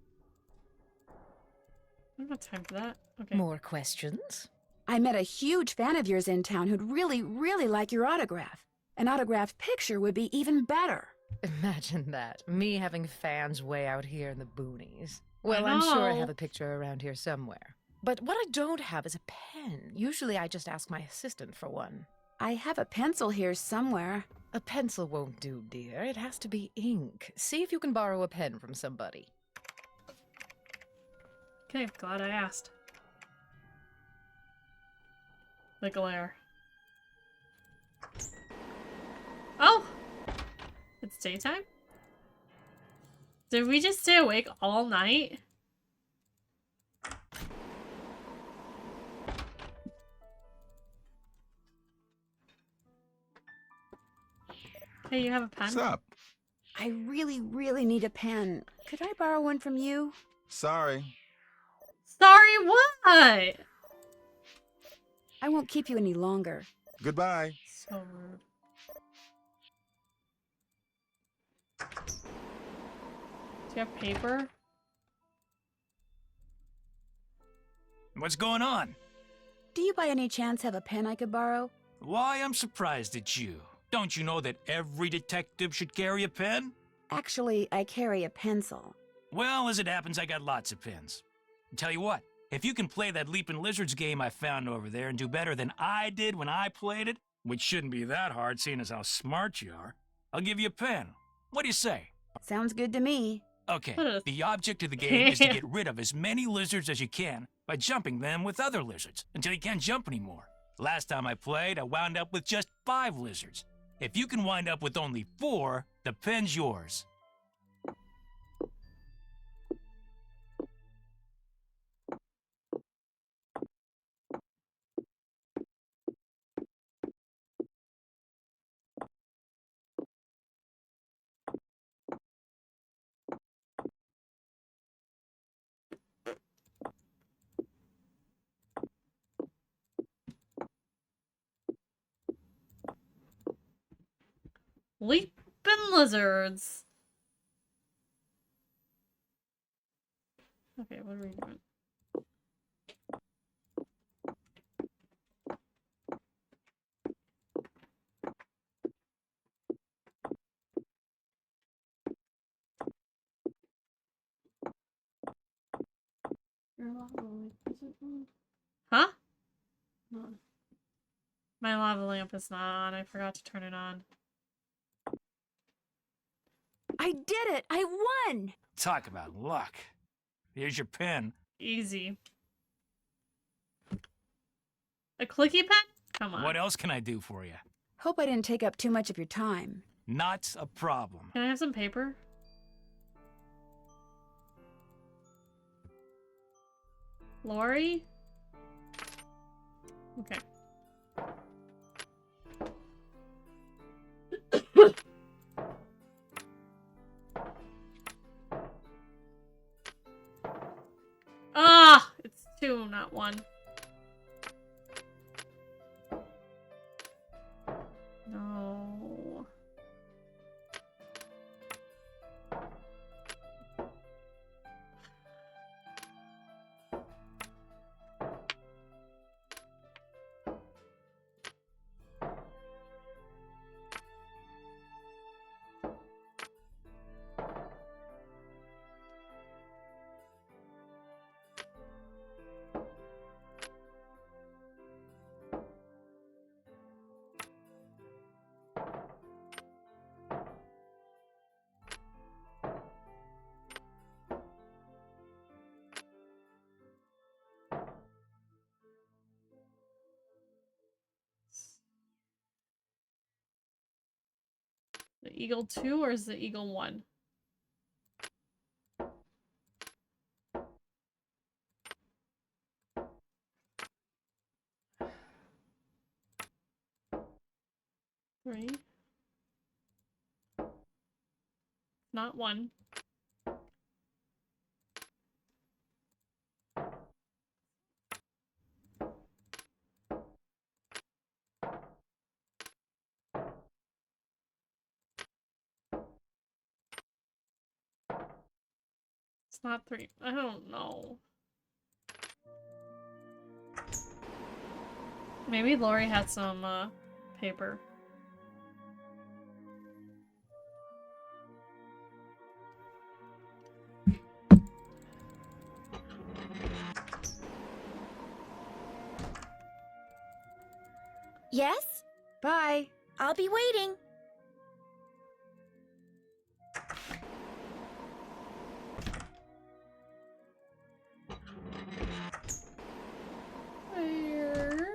I don't have time for that. Okay. More questions? I met a huge fan of yours in town who'd really, really like your autograph. An autographed picture would be even better. Imagine that. Me having fans way out here in the boonies. Well, I'm sure I have a picture around here somewhere. But what I don't have is a pen. Usually I just ask my assistant for one. I have a pencil here somewhere. A pencil won't do, dear. It has to be ink. See if you can borrow a pen from somebody. Okay, glad I asked. The glare. Oh! It's daytime? Did we just stay awake all night? Hey, you have a pen? What's up? I really, really need a pen. Could I borrow one from you? Sorry. Sorry, what? I won't keep you any longer. Goodbye. So rude. Do you have paper? What's going on? Do you by any chance have a pen I could borrow? Why, I'm surprised at you. Don't you know that every detective should carry a pen? Actually, I carry a pencil. Well, as it happens, I got lots of pens. Tell you what, if you can play that Leaping Lizards game I found over there and do better than I did when I played it, which shouldn't be that hard seeing as how smart you are, I'll give you a pen. What do you say? Sounds good to me. Okay, the object of the game is to get rid of as many lizards as you can by jumping them with other lizards until you can't jump anymore. Last time I played, I wound up with just 5 lizards. If you can wind up with only 4, the pen's yours. Leaping lizards. Okay, what are we doing? Huh? No. My lava lamp is not on. I forgot to turn it on. I did it! I won! Talk about luck. Here's your pen. Easy. A clicky pen? Come on. What else can I do for you? Hope I didn't take up too much of your time. Not a problem. Can I have some paper? Lori? Okay. Ah! It's 2, not 1. No. The Eagle 2 or is the Eagle 1? Three. Not 1. It's not 3. I don't know. Maybe Lori had some paper. Yes? Bye. I'll be waiting. Where?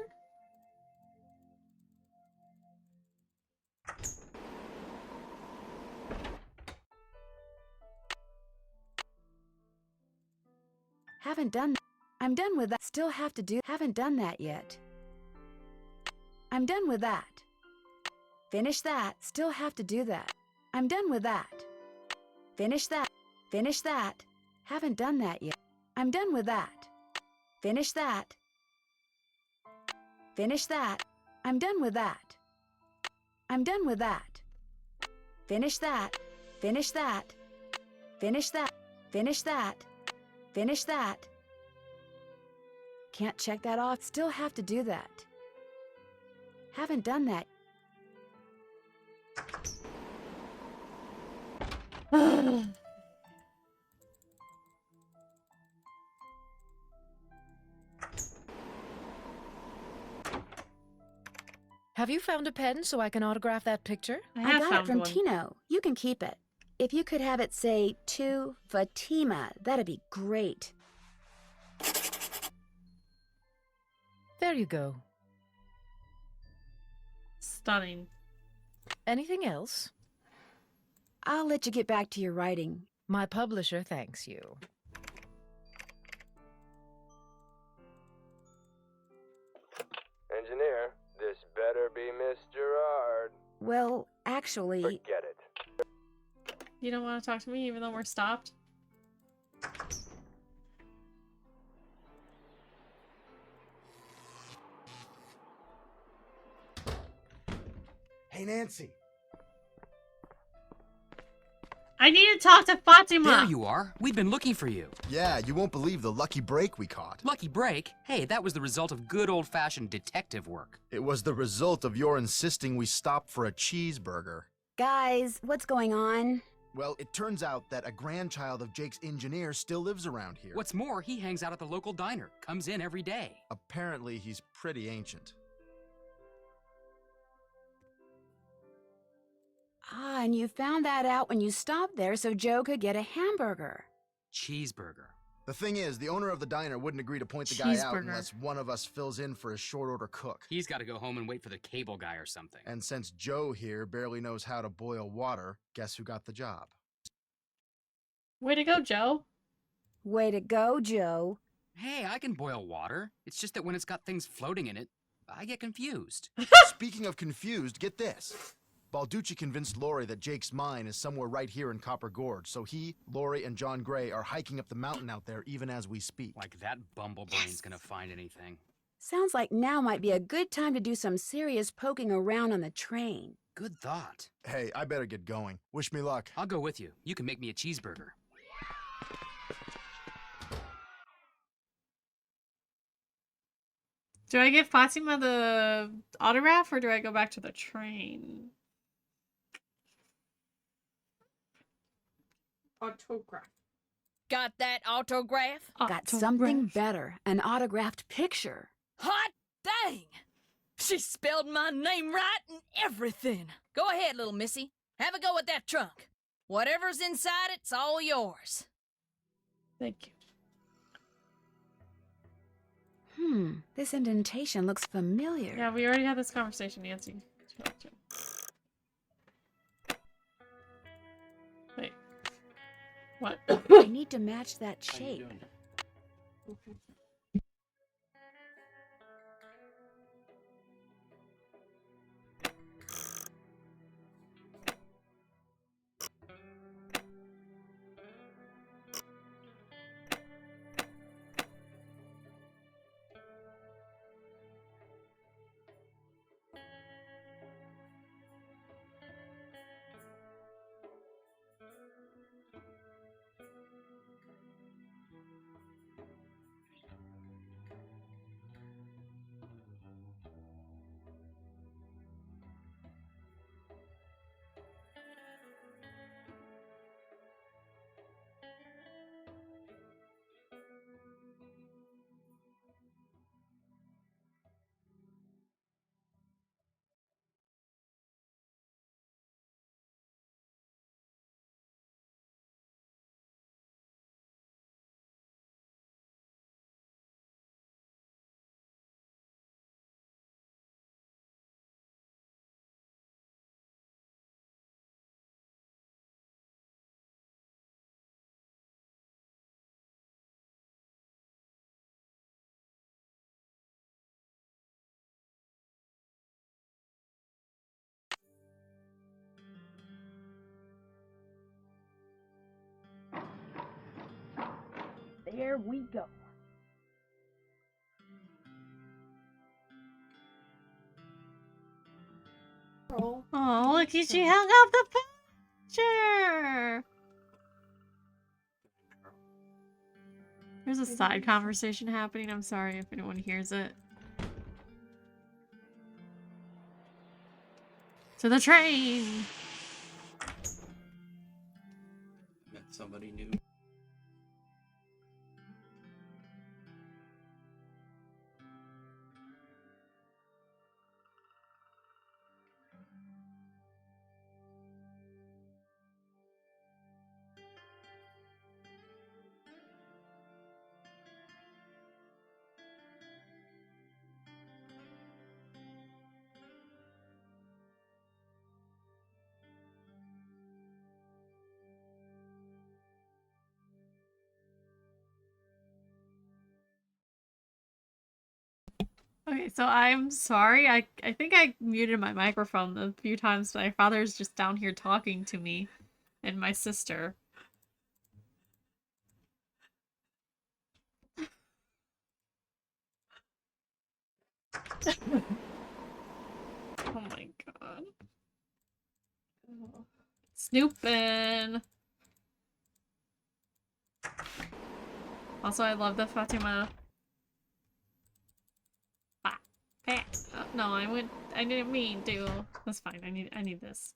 Haven't done. I'm done with that. Still have to do. Haven't done that yet. I'm done with that. Finish that. Still have to do that. I'm done with that. Finish that. Finish that. Haven't done that yet. I'm done with that. Finish that. Finish that. I'm done with that. I'm done with that. Finish that. Finish that. Finish that. Finish that. Finish that. Can't check that off. Still have to do that. Haven't done that. Have you found a pen so I can autograph that picture? I got it from Tino. You can keep it. If you could have it say to Fatima, that'd be great. There you go. Stunning. Anything else? I'll let you get back to your writing. My publisher thanks you. Engineer, this better be Miss Gerard. Well, actually... Forget it. You don't want to talk to me even though we're stopped? Hey, Nancy. I need to talk to Fatima! There you are. We've been looking for you. Yeah, you won't believe the lucky break we caught. Lucky break? Hey, that was the result of good old-fashioned detective work. It was the result of your insisting we stop for a cheeseburger. Guys, what's going on? Well, it turns out that a grandchild of Jake's engineer still lives around here. What's more, he hangs out at the local diner. Comes in every day. Apparently, he's pretty ancient. Ah, and you found that out when you stopped there so Joe could get a hamburger. Cheeseburger. The thing is, the owner of the diner wouldn't agree to point the guy out Cheeseburger. unless one of us fills in for his short order cook. He's got to go home and wait for the cable guy or something. And since Joe here barely knows how to boil water, guess who got the job? Way to go, Joe. Way to go, Joe. Hey, I can boil water. It's just that when it's got things floating in it, I get confused. Speaking of confused, get this. Balducci convinced Lori that Jake's mine is somewhere right here in Copper Gorge, so he, Lori, and John Gray are hiking up the mountain out there even as we speak. Like that bumblebrain's gonna find anything. Sounds like now might be a good time to do some serious poking around on the train. Good thought. Hey, I better get going. Wish me luck. I'll go with you. You can make me a cheeseburger. Do I give Fatima the autograph or do I go back to the train? Autograph. Got that autograph? Got something better. An autographed picture. Hot dang! She spelled my name right and everything. Go ahead, little missy. Have a go at that trunk. Whatever's inside it's all yours. Thank you. This indentation looks familiar. Yeah, we already had this conversation, Nancy. Wait. What? I need to match that shape. Okay. There we go. Oh, look, she hung up the picture. There's a side conversation happening. I'm sorry if anyone hears it. To the train. Met somebody new. Okay, so I'm sorry. I think I muted my microphone a few times. My father's just down here talking to me and my sister. Oh my god. Snoopin'. Also, I love the Fatima. Oh, no, I didn't mean to. That's fine. I need this.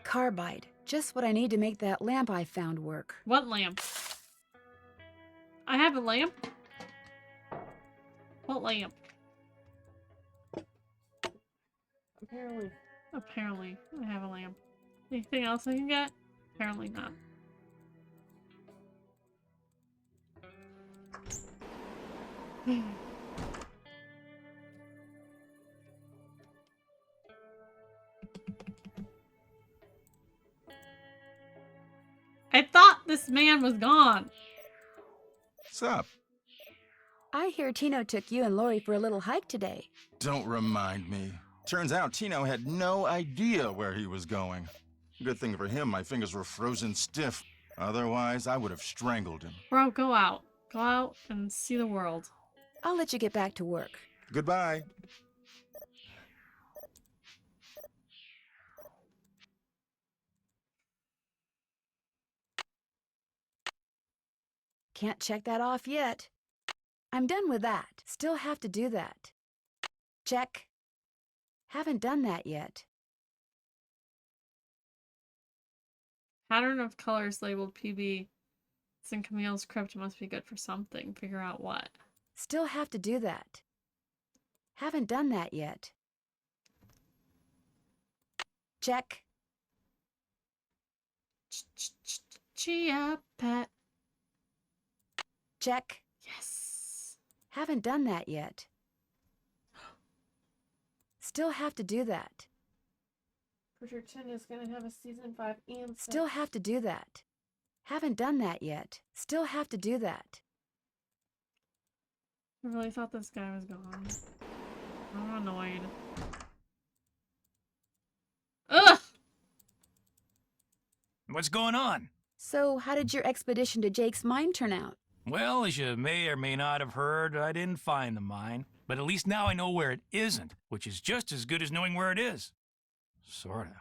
Carbide. Just what I need to make that lamp I found work. What lamp? I have a lamp? What lamp? Apparently. Apparently, I have a lamp. Anything else I can get? Apparently not. I thought this man was gone. What's up? I hear Tino took you and Lori for a little hike today. Don't remind me. Turns out Tino had no idea where he was going. Good thing for him, my fingers were frozen stiff. Otherwise, I would have strangled him. Bro, go out. Go out and see the world. I'll let you get back to work. Goodbye. Can't check that off yet. I'm done with that. Still have to do that. Check. Haven't done that yet. Pattern of colors labeled PB. It's in Camille's crypt. Must be good for something. Figure out what. Still have to do that. Haven't done that yet. Check. Chia pet. Check. Yes. Haven't done that yet. Still have to do that. Bridgerton is gonna have a season 5 and 6. Still have to do that. Haven't done that yet. Still have to do that. I really thought this guy was gone. I'm annoyed. Ugh! What's going on? So, how did your expedition to Jake's mine turn out? Well, as you may or may not have heard, I didn't find the mine. But at least now I know where it isn't, which is just as good as knowing where it is. Sorta.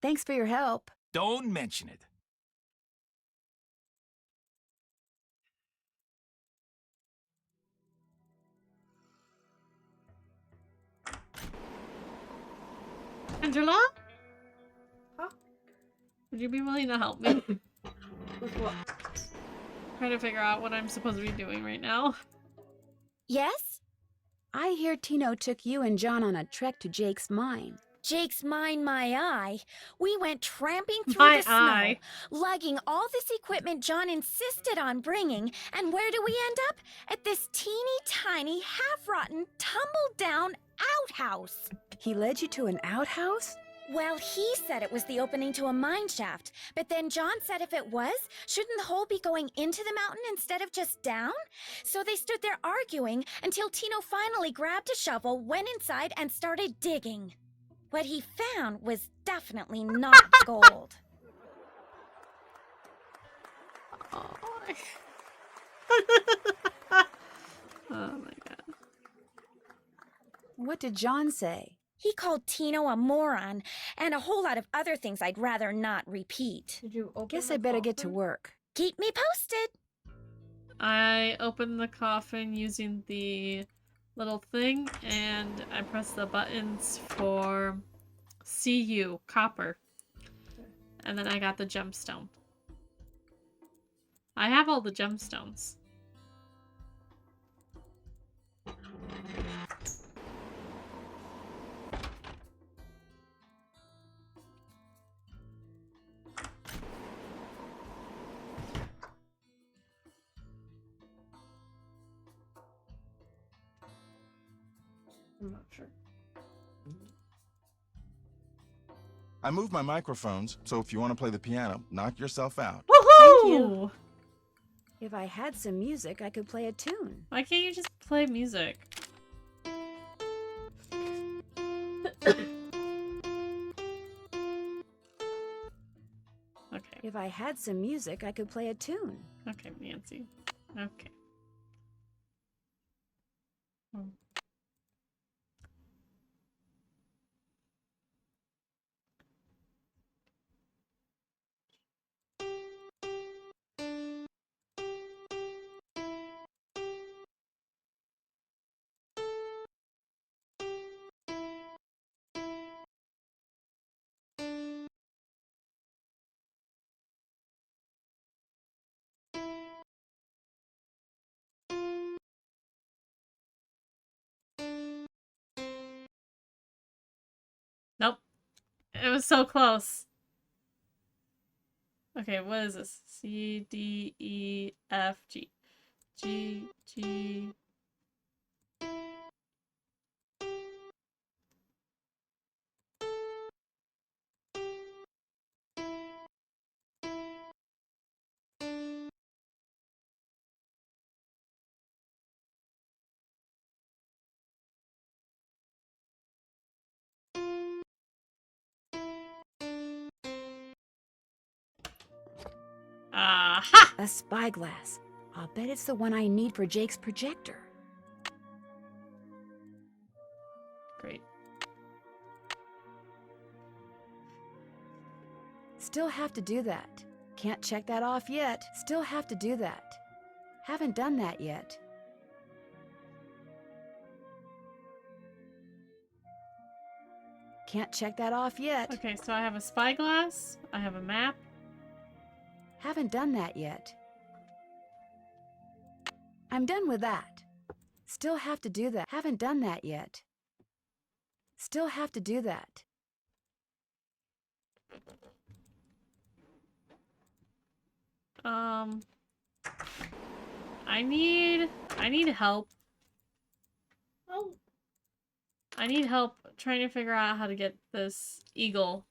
Thanks for your help. Don't mention it. Angela? Huh? Would you be willing to help me? With what? Trying to figure out what I'm supposed to be doing right now. Yes? I hear Tino took you and John on a trek to Jake's mine. Jake's mine, my eye. We went tramping through My the snow, eye. lugging all this equipment John insisted on bringing, and where do we end up? At this teeny tiny, half-rotten, tumble-down outhouse. He led you to an outhouse? Well, he said it was the opening to a mine shaft, but then John said if it was, shouldn't the hole be going into the mountain instead of just down? So they stood there arguing until Tino finally grabbed a shovel, went inside, and started digging. What he found was definitely not gold. Oh my god. What did John say? He called Tino a moron, and a whole lot of other things I'd rather not repeat. Did you open Guess the I better get to coffin? work. Keep me posted. I opened the coffin using the little thing, and I pressed the buttons for CU, copper. And then I got the gemstone. I have all the gemstones. I'm not sure. I moved my microphones, so if you want to play the piano, knock yourself out. Woohoo! Thank you. If I had some music, I could play a tune. Why can't you just play music? Okay. If I had some music, I could play a tune. Okay, Nancy. Okay. Hmm. It was so close. Okay, what is this? C, D, E, F, G. G, G. Aha! A spyglass. I'll bet it's the one I need for Jake's projector. Great. Still have to do that. Can't check that off yet. Still have to do that. Haven't done that yet. Can't check that off yet. Okay, so I have a spyglass. I have a map. Haven't done that yet. I'm done with that. Still have to do that. Haven't done that yet. Still have to do that. I need help. Oh. I need help trying to figure out how to get this eagle.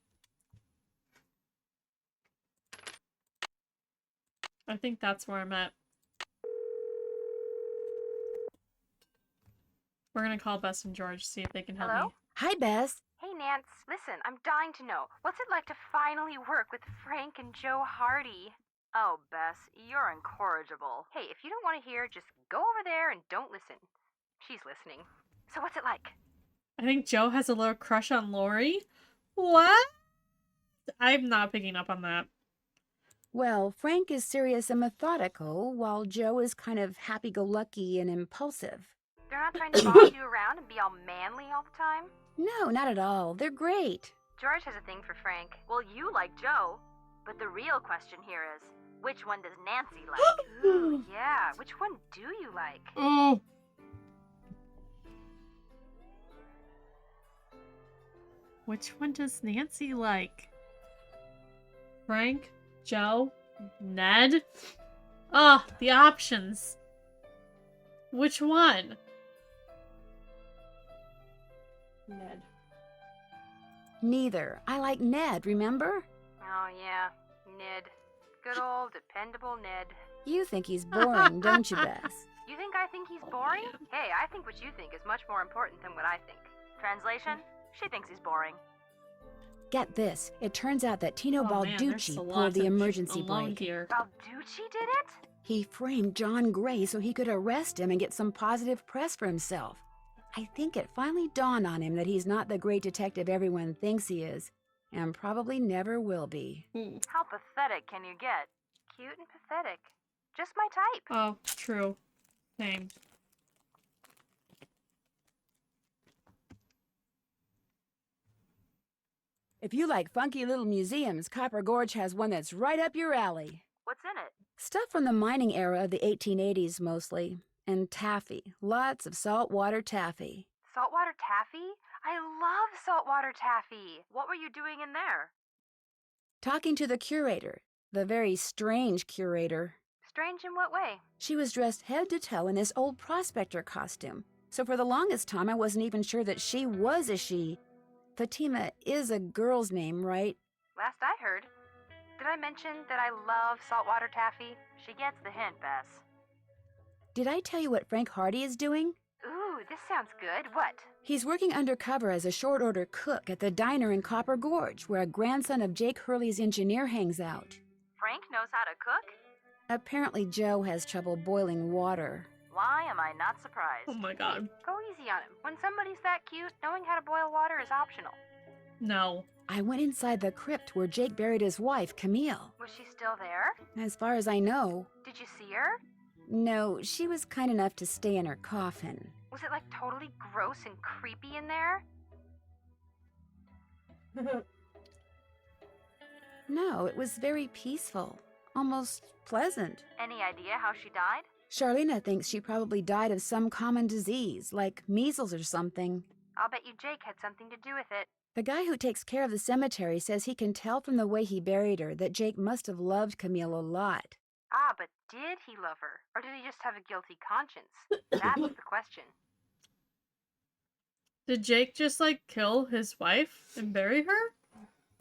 I think that's where I'm at. We're gonna call Bess and George, see if they can help Hello? me. Hi, Bess. Hey, Nance. Listen, I'm dying to know. What's it like to finally work with Frank and Joe Hardy? Oh, Bess, you're incorrigible. Hey, if you don't want to hear, just go over there and don't listen. She's listening. So what's it like? I think Joe has a little crush on Lori. What? I'm not picking up on that. Well, Frank is serious and methodical, while Joe is kind of happy-go-lucky and impulsive. They're not trying to boss you around and be all manly all the time? No, not at all. They're great. George has a thing for Frank. Well, you like Joe. But the real question here is, which one does Nancy like? Ooh, yeah. Which one do you like? Oh. Which one does Nancy like? Frank? Joe? Ned? Ah, the options. Which one? Ned. Neither. I like Ned, remember? Oh, yeah. Ned. Good old, dependable Ned. You think he's boring, don't you, Bess? You think I think he's boring? Hey, I think what you think is much more important than what I think. Translation? She thinks he's boring. Get this. It turns out that Tino Oh, man, there's Balducci a lot pulled the of emergency alone brake. here. Balducci did it? He framed John Gray so he could arrest him and get some positive press for himself. I think it finally dawned on him that he's not the great detective everyone thinks he is, and probably never will be. How pathetic can you get? Cute and pathetic. Just my type. Oh, true. Same. If you like funky little museums, Copper Gorge has one that's right up your alley. What's in it? Stuff from the mining era of the 1880s mostly. And taffy. Lots of saltwater taffy. Saltwater taffy? I love saltwater taffy. What were you doing in there? Talking to the curator. The very strange curator. Strange in what way? She was dressed head to toe in this old prospector costume. So for the longest time, I wasn't even sure that she was a she. Fatima is a girl's name, right? Last I heard. Did I mention that I love saltwater taffy? She gets the hint, Bess. Did I tell you what Frank Hardy is doing? Ooh, this sounds good. What? He's working undercover as a short-order cook at the diner in Copper Gorge, where a grandson of Jake Hurley's engineer hangs out. Frank knows how to cook? Apparently Joe has trouble boiling water. Why am I not surprised? Oh my god. Go easy on him. When somebody's that cute, knowing how to boil water is optional. No. I went inside the crypt where Jake buried his wife, Camille. Was she still there? As far as I know. Did you see her? No, she was kind enough to stay in her coffin. Was it like totally gross and creepy in there? No, it was very peaceful. Almost pleasant. Any idea how she died? Charlena thinks she probably died of some common disease, like measles or something. I'll bet you Jake had something to do with it. The guy who takes care of the cemetery says he can tell from the way he buried her that Jake must have loved Camille a lot. Ah, but did he love her? Or did he just have a guilty conscience? That's the question. Did Jake just, like, kill his wife and bury her?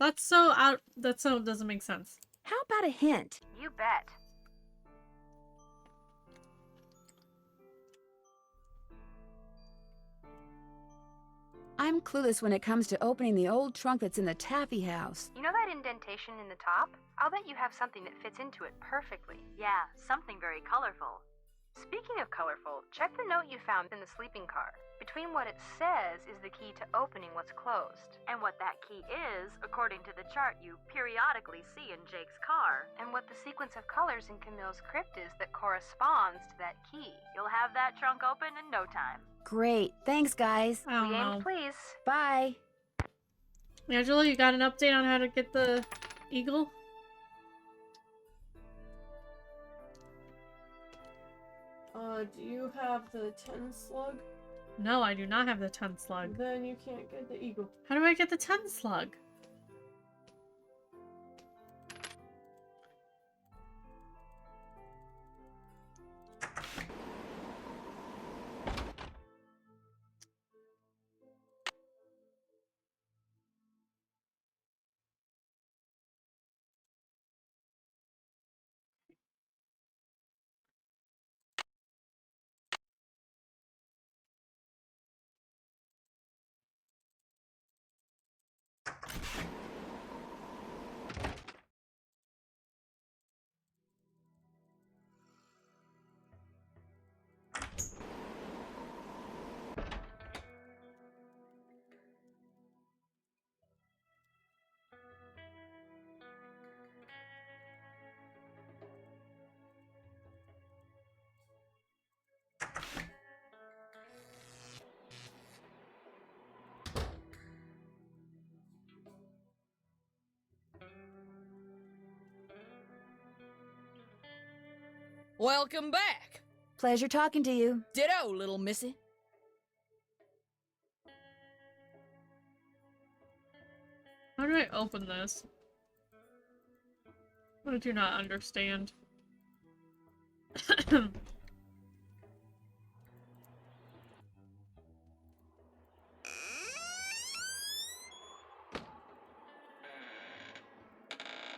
That doesn't make sense. How about a hint? You bet. I'm clueless when it comes to opening the old trunk that's in the Taffy house. You know that indentation in the top? I'll bet you have something that fits into it perfectly. Yeah, something very colorful. Speaking of colorful, check the note you found in the sleeping car. Between what it says is the key to opening what's closed. And what that key is, according to the chart you periodically see in Jake's car. And what the sequence of colors in Camille's crypt is that corresponds to that key. You'll have that trunk open in no time. Great. Thanks, guys. I don't We aim know. to please. Bye. Angela, you got an update on how to get the eagle? Do you have the 10 slug? No, I do not have the 10 slug. Then you can't get the eagle. How do I get the 10 slug? Welcome back. Pleasure talking to you. Ditto, little missy. How do I open this? I do not understand.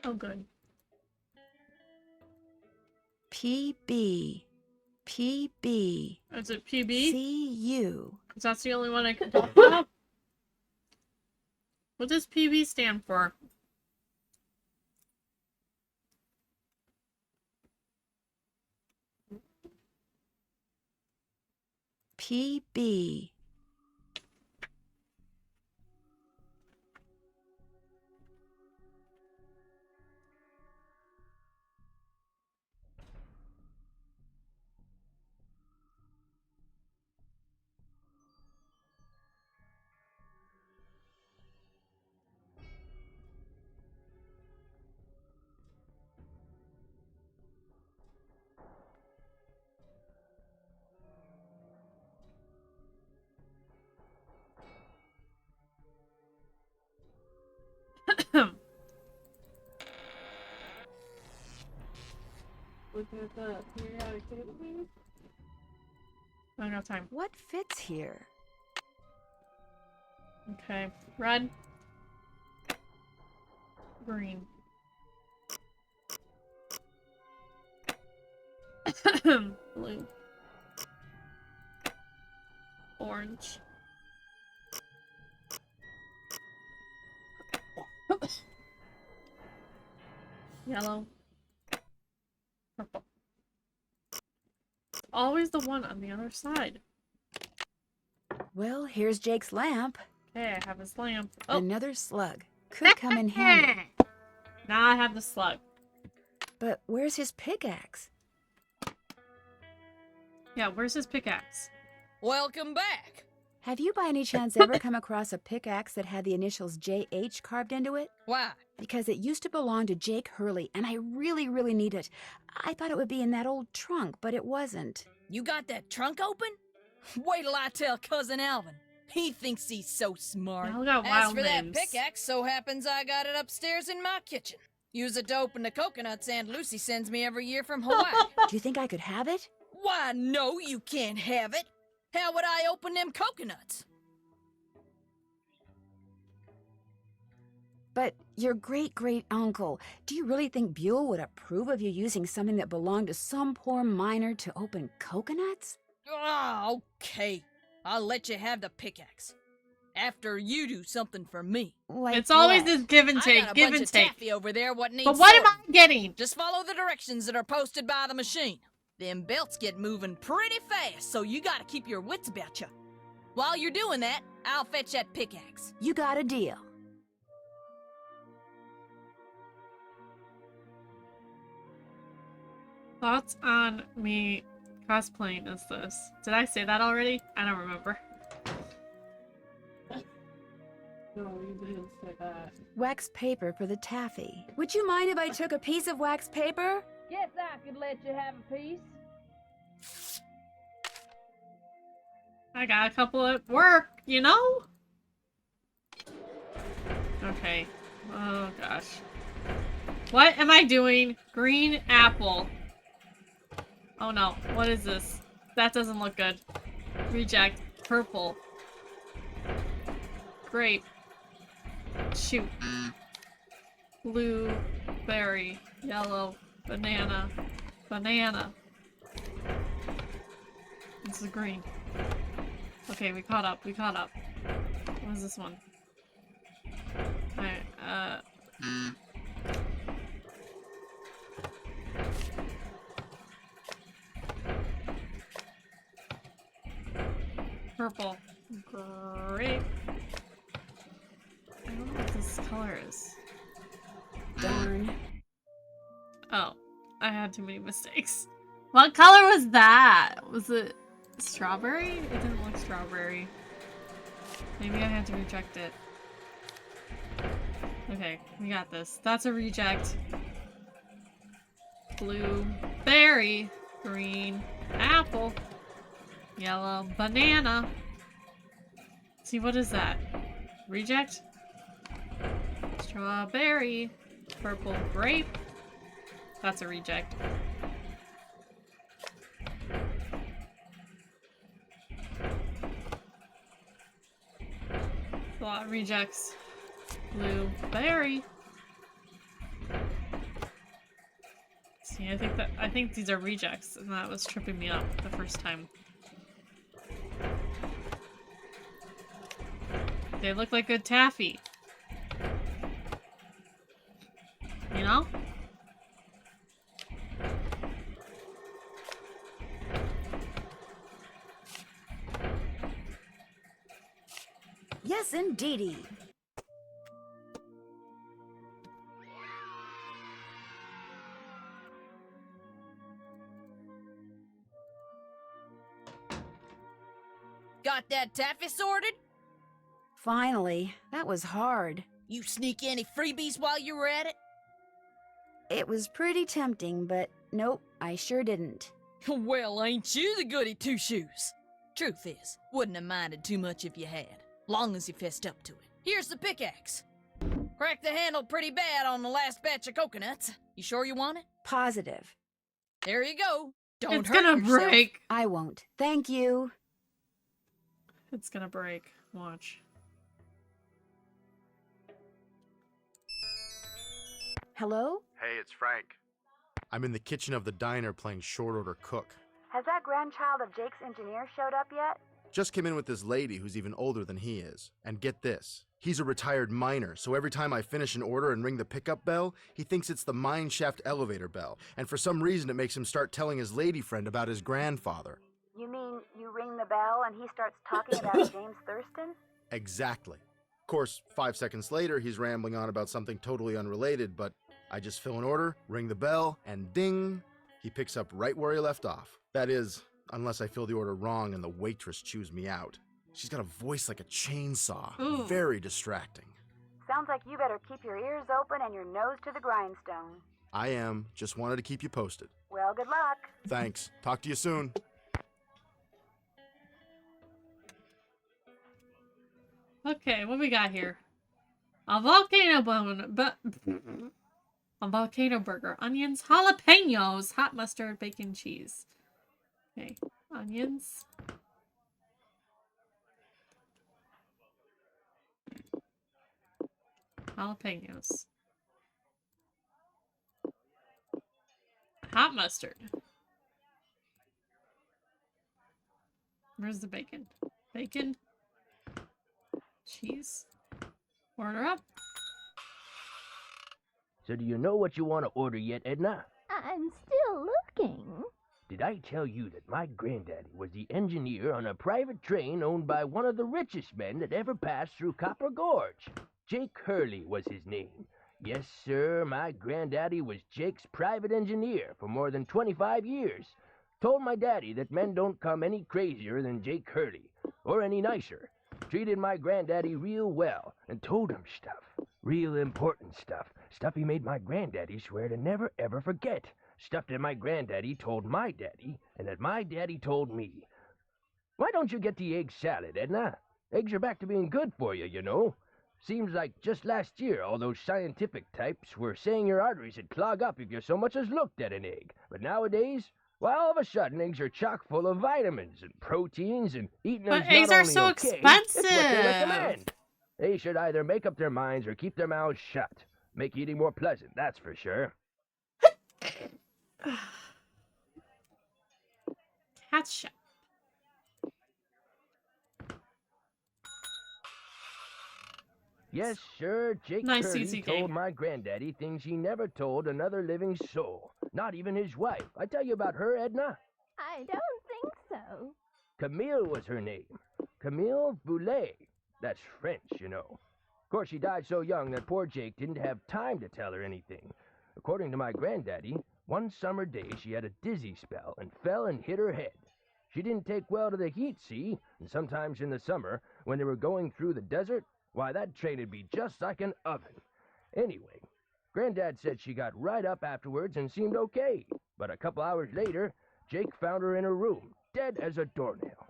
Oh, good. PB. PB. Is it PB? CU. Because that's the only one I can talk about. What does PB stand for? PB. Looking at the periodic table, maybe? I don't have time. What fits here? Okay. Red. Green. Blue. Orange. Yellow. Purple. It's always the one on the other side. Well, here's Jake's lamp. Okay, I have his lamp. Oh, Another slug. Could come in handy. now I have the slug. But where's his pickaxe? Yeah, where's his pickaxe? Welcome back. Have you by any chance ever come across a pickaxe that had the initials JH carved into it? Why? Because it used to belong to Jake Hurley, and I really, really need it. I thought it would be in that old trunk, but it wasn't. You got that trunk open? Wait till I tell Cousin Alvin. He thinks he's so smart. Y'all got As wild for names. that pickaxe, so happens I got it upstairs in my kitchen. Use it to open the coconuts Aunt Lucy sends me every year from Hawaii. Do you think I could have it? Why, no, you can't have it. How would I open them coconuts? But your great-great-uncle, do you really think Buell would approve of you using something that belonged to some poor miner to open coconuts? Oh, okay. I'll let you have the pickaxe. After you do something for me. Like It's always what? this give and I take, got a give bunch and of take. taffy over there what needs But what am sorting. I getting? Just follow the directions that are posted by the machine. Them belts get moving pretty fast, so you gotta keep your wits about you. While you're doing that, I'll fetch that pickaxe. You got a deal. Thoughts on me cosplaying as this? Did I say that already? I don't remember. No, you didn't say that. Wax paper for the taffy. Would you mind if I took a piece of wax paper? Guess I could let you have a piece. I got a couple at work, you know? Okay. Oh gosh. What am I doing? Green apple. Oh no. What is this? That doesn't look good. Reject. Purple. Grape. Shoot. Blue. Berry. Yellow. Banana. Banana. This is green. Okay, we caught up. We caught up. What is this one? Alright, purple. Grape. I don't know what this color is. Darn. Oh, I had too many mistakes. What color was that? Was it strawberry? It didn't look strawberry. Maybe I had to reject it. Okay, we got this. That's a reject. Blue, berry, green, apple, yellow, banana. See, what is that? Reject? Strawberry, purple, grape. That's a reject. A lot of rejects. Blue, berry. See, I think these are rejects, and that was tripping me up the first time. They look like good taffy. You know? Yes, indeedy. Got that taffy sorted? Finally. That was hard. You sneak any freebies while you were at it? It was pretty tempting, but nope, I sure didn't. Well, ain't you the goody two-shoes? Truth is, wouldn't have minded too much if you had, long as you fessed up to it. Here's the pickaxe. Cracked the handle pretty bad on the last batch of coconuts. You sure you want it? Positive. There you go. Don't It's hurt gonna yourself. break. I won't. Thank you. It's gonna break. Watch. Hello? Hey, it's Frank. I'm in the kitchen of the diner playing short order cook. Has that grandchild of Jake's engineer showed up yet? Just came in with this lady who's even older than he is. And get this, he's a retired miner, so every time I finish an order and ring the pickup bell, he thinks it's the mine shaft elevator bell. And for some reason it makes him start telling his lady friend about his grandfather. You mean you ring the bell and he starts talking about James Thurston? Exactly. Of course, 5 seconds later, he's rambling on about something totally unrelated, but I just fill an order, ring the bell, and ding, he picks up right where he left off. That is, unless I fill the order wrong and the waitress chews me out. She's got a voice like a chainsaw. Ooh. Very distracting. Sounds like you better keep your ears open and your nose to the grindstone. I am. Just wanted to keep you posted. Well, good luck. Thanks. Talk to you soon. Okay, what we got here? A volcano bone, but a volcano burger, onions, jalapenos, hot mustard, bacon, cheese. Okay, onions. Jalapenos. Hot mustard. Where's the bacon? Bacon. Cheese. Order up. So do you know what you want to order yet, Edna? I'm still looking. Did I tell you that my granddaddy was the engineer on a private train owned by one of the richest men that ever passed through Copper Gorge? Jake Hurley was his name. Yes, sir, my granddaddy was Jake's private engineer for more than 25 years. Told my daddy that men don't come any crazier than Jake Hurley, or any nicer. Treated my granddaddy real well, and told him stuff. Real important stuff. Stuff he made my granddaddy swear to never ever forget. Stuff that my granddaddy told my daddy, and that my daddy told me. Why don't you get the egg salad, Edna? Eggs are back to being good for you, you know. Seems like just last year all those scientific types were saying your arteries would clog up if you so much as looked at an egg. But nowadays, well, all of a sudden eggs are chock full of vitamins and proteins, and eating them's But eggs not are only so okay, it's what they expensive. recommend. They should either make up their minds or keep their mouths shut. Make eating more pleasant, that's for sure. Ketchup. Yes, sir, Jake Nice, Hurley easy told game. my granddaddy things he never told another living soul. Not even his wife. I tell you about her, Edna? I don't think so. Camille was her name. Camille Boulet. That's French, you know. Of course, she died so young that poor Jake didn't have time to tell her anything. According to my granddaddy, one summer day she had a dizzy spell and fell and hit her head. She didn't take well to the heat, see? And sometimes in the summer, when they were going through the desert, why, that train'd be just like an oven. Anyway, Granddad said she got right up afterwards and seemed okay. But a couple hours later, Jake found her in her room, dead as a doornail.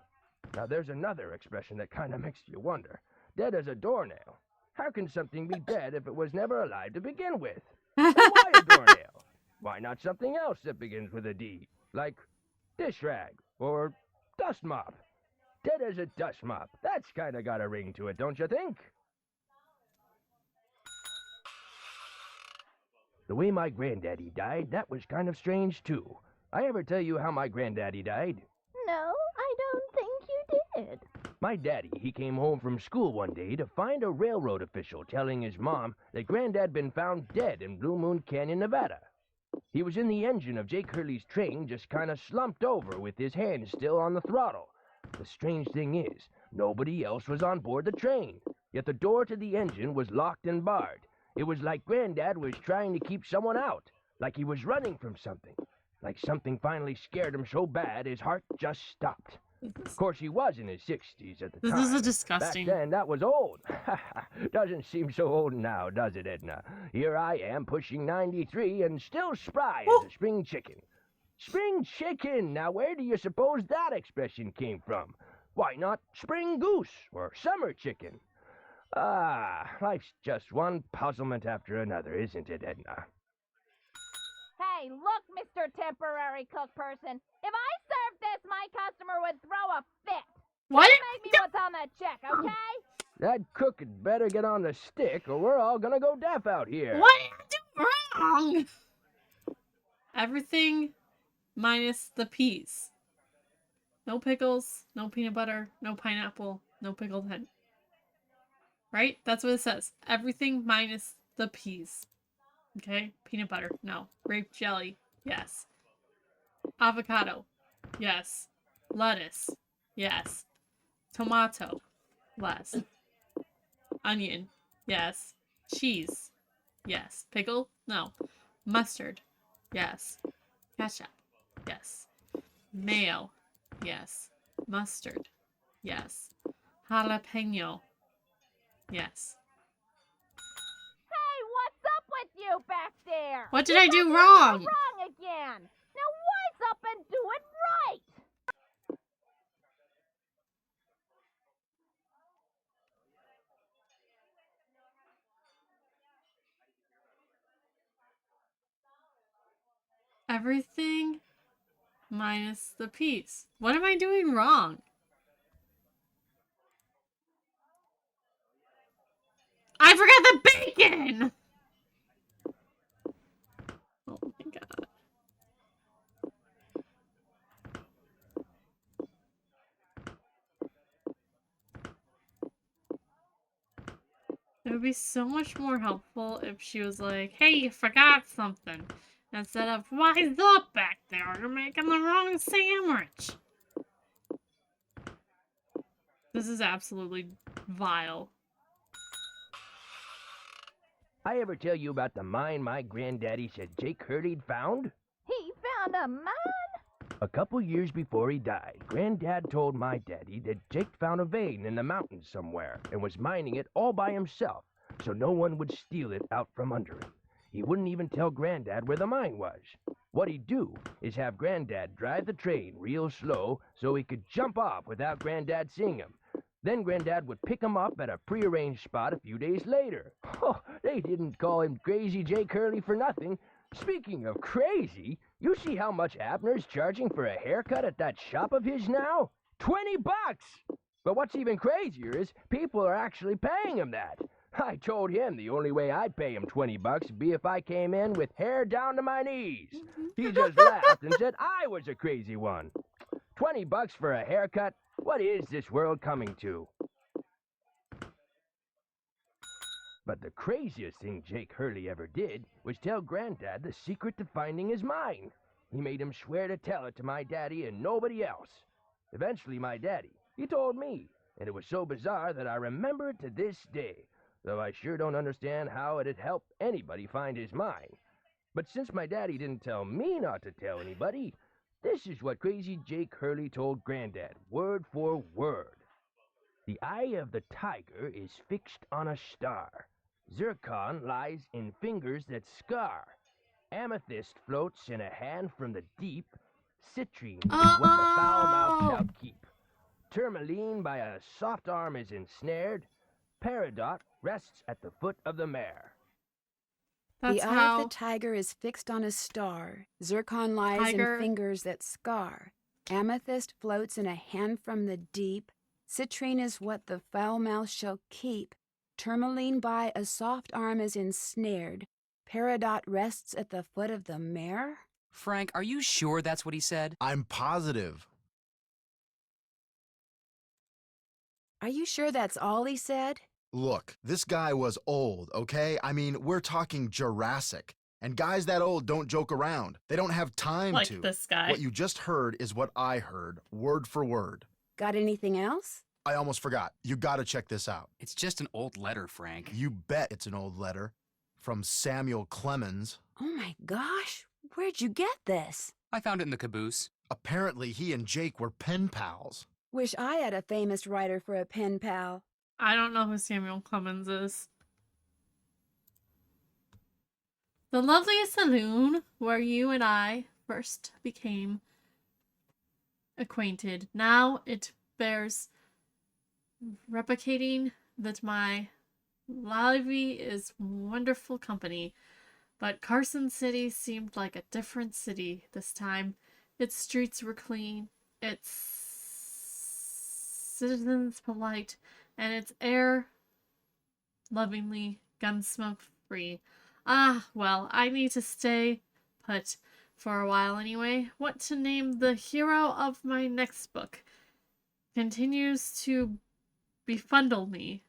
Now there's another expression that kind of makes you wonder. Dead as a doornail. How can something be dead if it was never alive to begin with? And why a doornail? Why not something else that begins with a D? Like dish rag or dust mop. Dead as a dust mop. That's kind of got a ring to it, don't you think? The way my granddaddy died, that was kind of strange, too. I ever tell you how my granddaddy died? No, I don't think you did. My daddy, he came home from school one day to find a railroad official telling his mom that Granddad been found dead in Blue Moon Canyon, Nevada. He was in the engine of Jake Hurley's train, just kind of slumped over with his hand still on the throttle. The strange thing is, nobody else was on board the train, yet the door to the engine was locked and barred. It was like Granddad was trying to keep someone out, like he was running from something, like something finally scared him so bad his heart just stopped. Of course, he was in his 60s at the time. This is disgusting. Back then, that was old. Doesn't seem so old now, does it, Edna? Here I am, pushing 93 and still spry as a spring chicken. Spring chicken! Now, where do you suppose that expression came from? Why not spring goose or summer chicken? Ah, life's just one puzzlement after another, isn't it, Edna? Hey, look, Mr. Temporary Cook Person. If I served this, my customer would throw a fit. What? Don't make me what's on that check, okay? That cook had better get on the stick, or we're all gonna go deaf out here. What did I do wrong? Everything minus the peas. No pickles, no peanut butter, no pineapple, no pickled hen. Right? That's what it says. Everything minus the peas. Okay? Peanut butter. No. Grape jelly. Yes. Avocado. Yes. Lettuce. Yes. Tomato. Less. Onion. Yes. Cheese. Yes. Pickle? No. Mustard. Yes. Ketchup. Yes. Mayo. Yes. Mustard. Yes. Jalapeno. Yes. Hey, what's up with you back there? What did I do You wrong? wrong again. Now wise up and do it right. Everything minus the peas. What am I doing wrong? I forgot the bacon! Oh my god. It would be so much more helpful if she was like, hey, you forgot something. Instead of, wise up back there, you're making the wrong sandwich. This is absolutely vile. I ever tell you about the mine my granddaddy said Jake Hurley'd found? He found a mine? A couple years before he died, Granddad told my daddy that Jake found a vein in the mountains somewhere and was mining it all by himself, so no one would steal it out from under him. He wouldn't even tell Granddad where the mine was. What he'd do is have Granddad drive the train real slow so he could jump off without Granddad seeing him. Then Granddad would pick him up at a prearranged spot a few days later. Oh, they didn't call him Crazy Jake Hurley for nothing. Speaking of crazy, you see how much Abner's charging for a haircut at that shop of his now? $20! But what's even crazier is people are actually paying him that. I told him the only way I'd pay him $20 would be if I came in with hair down to my knees. He just laughed and said I was a crazy one. $20 for a haircut? What is this world coming to? But the craziest thing Jake Hurley ever did was tell Granddad the secret to finding his mine. He made him swear to tell it to my daddy and nobody else. Eventually, my daddy, he told me, and it was so bizarre that I remember it to this day, though I sure don't understand how it'd help anybody find his mine. But since my daddy didn't tell me not to tell anybody, this is what Crazy Jake Hurley told Granddad, word for word. The eye of the tiger is fixed on a star. Zircon lies in fingers that scar. Amethyst floats in a hand from the deep. Citrine is what the foul mouth shall keep. Tourmaline by a soft arm is ensnared. Peridot rests at the foot of the mare. The eye of the tiger is fixed on a star. Zircon lies in fingers that scar. Amethyst floats in a hand from the deep. Citrine is what the foul mouth shall keep. Tourmaline by a soft arm is ensnared. Peridot rests at the foot of the mare? Frank, are you sure that's what he said? I'm positive. Are you sure that's all he said? Look, this guy was old, okay? I mean, we're talking Jurassic. And guys that old don't joke around. They don't have time like to. This guy. What you just heard is what I heard, word for word. Got anything else? I almost forgot. You gotta check this out. It's just an old letter, Frank. You bet it's an old letter. From Samuel Clemens. Oh my gosh, where'd you get this? I found it in the caboose. Apparently he and Jake were pen pals. Wish I had a famous writer for a pen pal. I don't know who Samuel Clemens is. The lovely saloon where you and I first became acquainted. Now it bears replicating that my lively is wonderful company, but Carson City seemed like a different city this time. Its streets were clean, its citizens polite, and its air lovingly gunsmoke free. Ah, well, I need to stay put for a while anyway. What to name the hero of my next book continues to befundle me.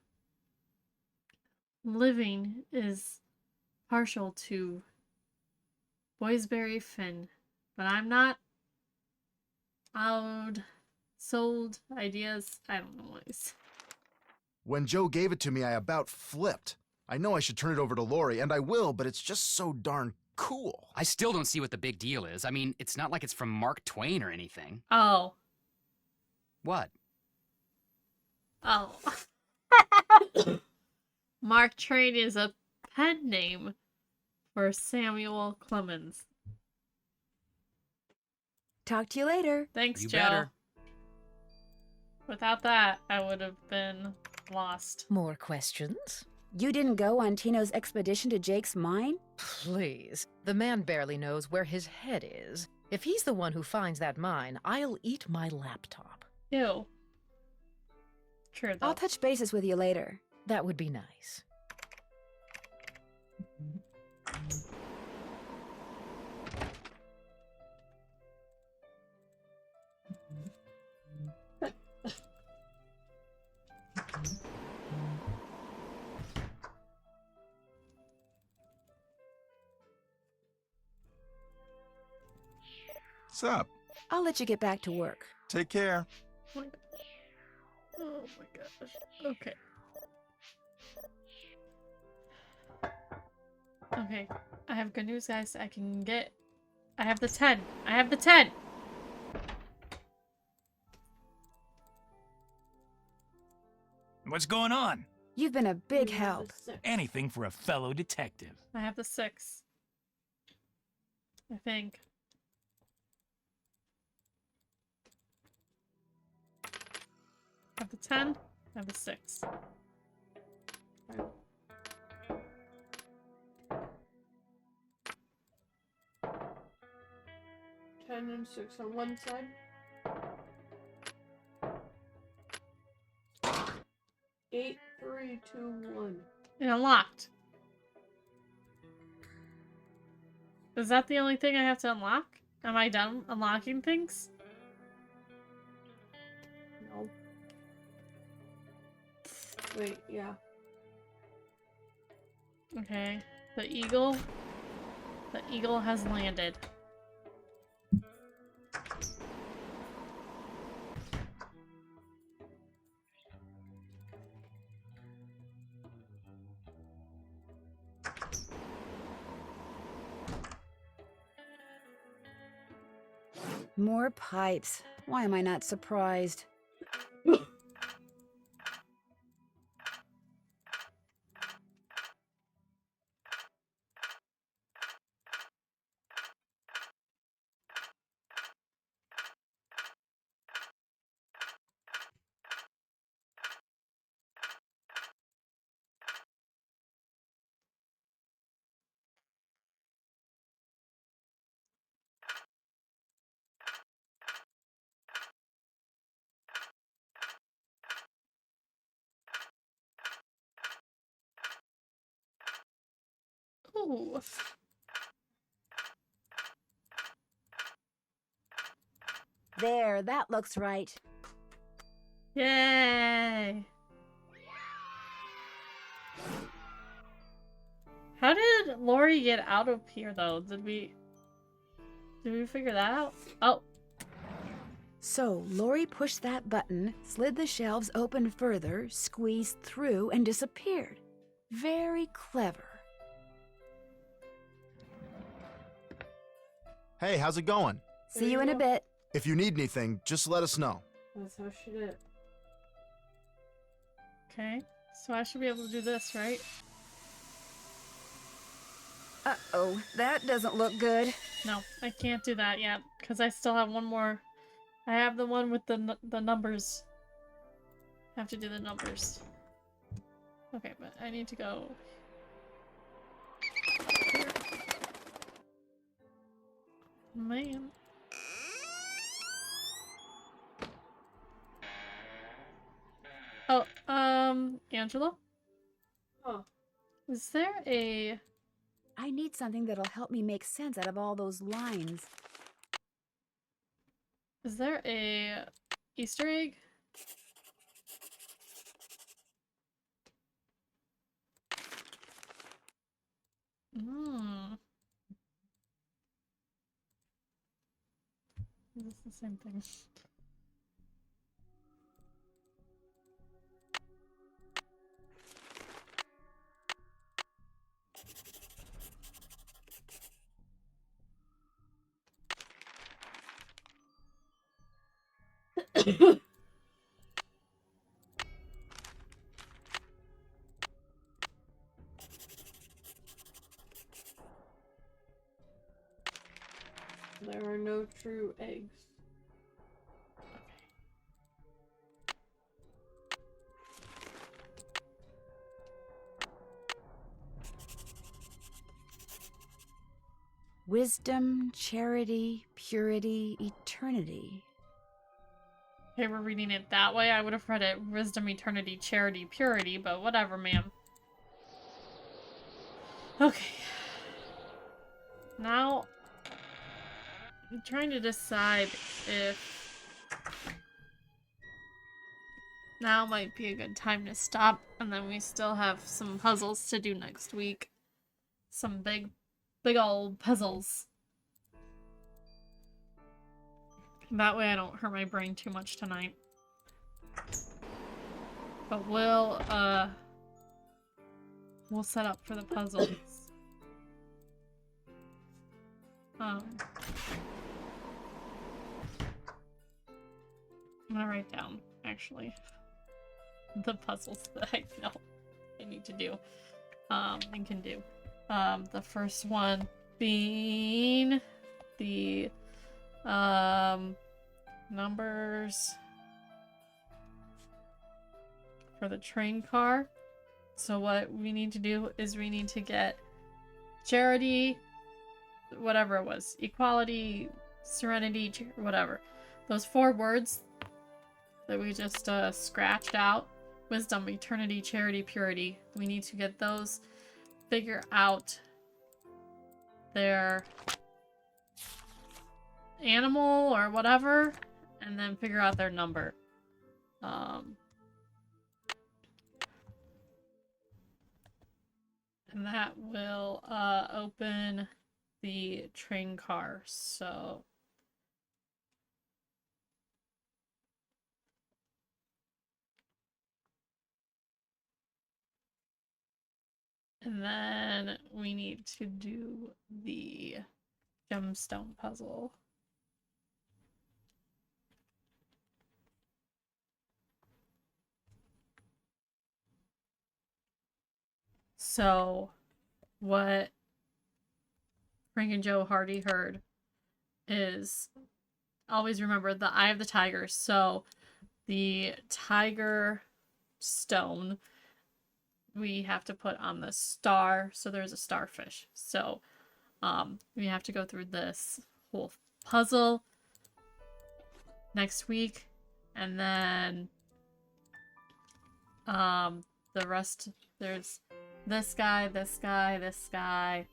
Living is partial to Boysbury Finn, but I'm not out sold ideas. I don't know what he's... When Joe gave it to me, I about flipped. I know I should turn it over to Lori, and I will, but it's just so darn cool. I still don't see what the big deal is. I mean, it's not like it's from Mark Twain or anything. Oh. What? Oh. Mark Twain is a pen name for Samuel Clemens. Talk to you later. Thanks, You Joe. better. Without that, I would have been lost. More questions? You didn't go on Tino's expedition to Jake's mine? Please. The man barely knows where his head is. If he's the one who finds that mine, I'll eat my laptop. Ew. True, though. I'll touch bases with you later. That would be nice. What's up? I'll let you get back to work. Take care. Oh my gosh. Okay. Okay. I have good news, guys. I have the 10. I have the 10! What's going on? You've been a big help. Anything for a fellow detective. I have the 6. I think. I have the 10. I have the 6. 10 and 6 on one side. Eight, 3, 2, 1. It unlocked. Is that the only thing I have to unlock? Am I done unlocking things? No. Wait, yeah. Okay. The eagle. The eagle has landed. More pipes. Why am I not surprised? Ooh. There, that looks right. Yay! How did Lori get out of here, though? Did we figure that out? Oh. So, Lori pushed that button, slid the shelves open further, squeezed through, and disappeared. Very clever. Hey, how's it going? See you in a bit. If you need anything, just let us know. That's how she did it. Okay. So I should be able to do this, right? Uh-oh, that doesn't look good. No, I can't do that yet, because I still have one more. I have the one with the numbers. I have to do the numbers. Okay, but I need to go here. Man. Oh, Angela? Huh. Is there a... I need something that'll help me make sense out of all those lines. Is there a Easter egg? Hmm. Is this the same thing? There are no true eggs. Wisdom, charity, purity, eternity. Okay, we're reading it that way. I would have read it wisdom, eternity, charity, purity, but whatever, ma'am. Okay. Now, I'm trying to decide if now might be a good time to stop, and then we still have some puzzles to do next week. Some big old puzzles. That way I don't hurt my brain too much tonight. But we'll set up for the puzzles. I'm gonna write down, actually, the puzzles that I know I need to do, and can do. The first one being the, numbers for the train car. So what we need to do is we need to get charity, whatever it was, equality, serenity, whatever. Those 4 words that we just scratched out, wisdom, eternity, charity, purity. We need to get those, figure out their animal or whatever, and then figure out their number. And that will open the train car. So and then we need to do the gemstone puzzle. So what Frank and Joe Hardy heard is, always remember the eye of the tiger. So the tiger stone we have to put on the star, so there's a starfish. So we have to go through this whole puzzle next week, and then the rest, there's this guy, this guy, this guy,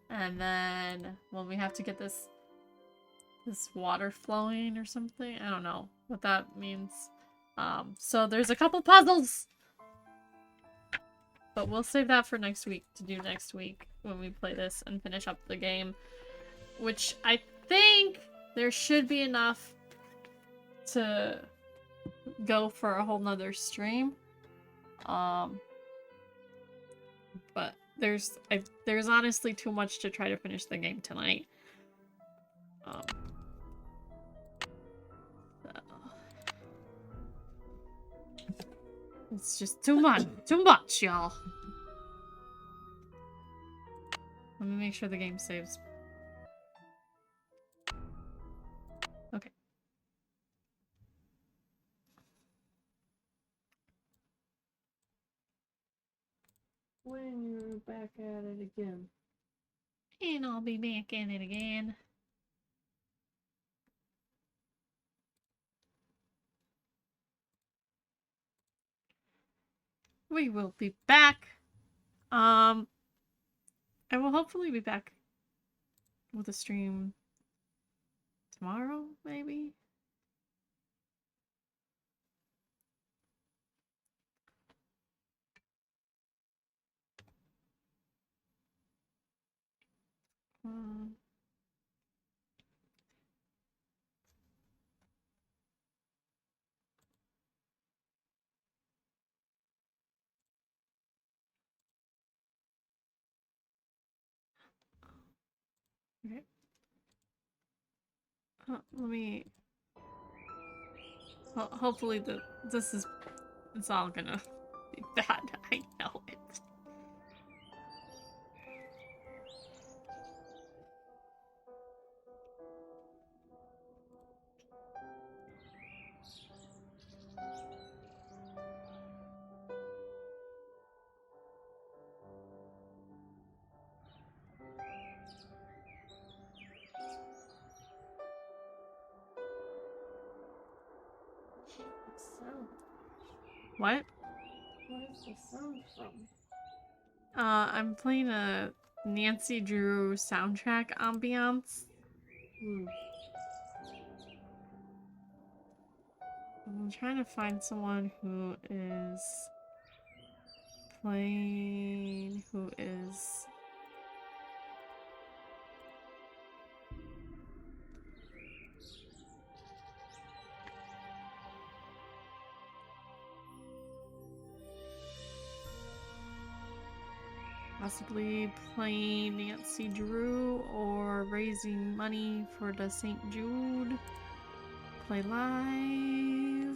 and then, well, we have to get this water flowing or something. I don't know what that means. So there's a couple puzzles, but we'll save that for next week to do next week when we play this and finish up the game, which I think there should be enough to go for a whole nother stream. But there's honestly too much to try to finish the game tonight. So. It's just too much, y'all. Let me make sure the game saves. Okay. When you're back at it again. And I'll be back in it again. We will be back. I will hopefully be back with a stream tomorrow, maybe? Okay. Let me... hopefully it's all gonna be bad. I know it. sound? What? What is the sound from? I'm playing a Nancy Drew soundtrack ambiance. I'm trying to find someone who is playing, who is... possibly playing Nancy Drew or raising money for the St. Jude. Play live.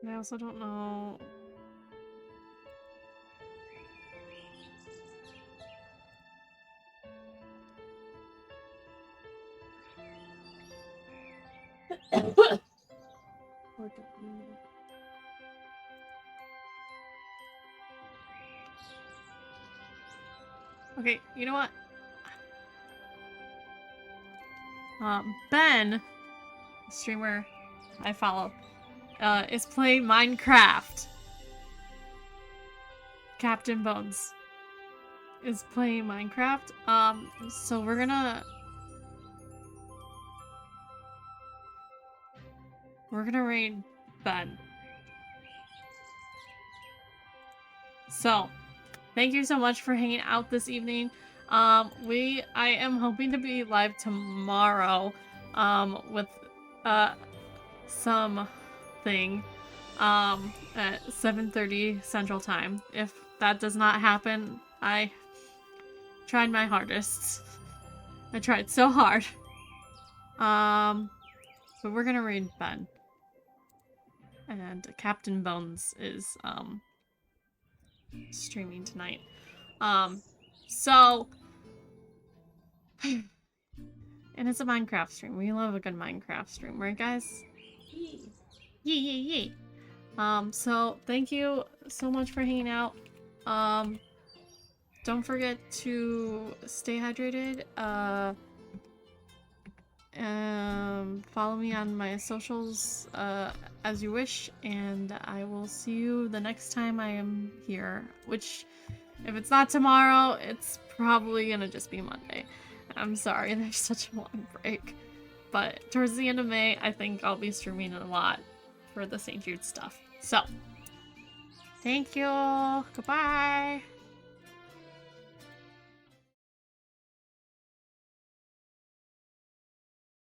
I also don't know. Okay, you know what? Ben, streamer I follow, is playing Minecraft. Captain Bones is playing Minecraft. So we're gonna raid Ben. So, thank you so much for hanging out this evening. I am hoping to be live tomorrow, with, something, at 7:30 Central Time. If that does not happen, I tried my hardest. I tried so hard. But we're gonna raid Ben. And Captain Bones is, streaming tonight. So... and it's a Minecraft stream. We love a good Minecraft stream, right guys? Yee. Yee. So thank you so much for hanging out. Don't forget to stay hydrated. Follow me on my socials, as you wish, and I will see you the next time I am here, which, if it's not tomorrow, it's probably gonna just be Monday. I'm sorry, there's such a long break. But towards the end of May, I think I'll be streaming a lot for the St. Jude stuff. So, thank you. Goodbye.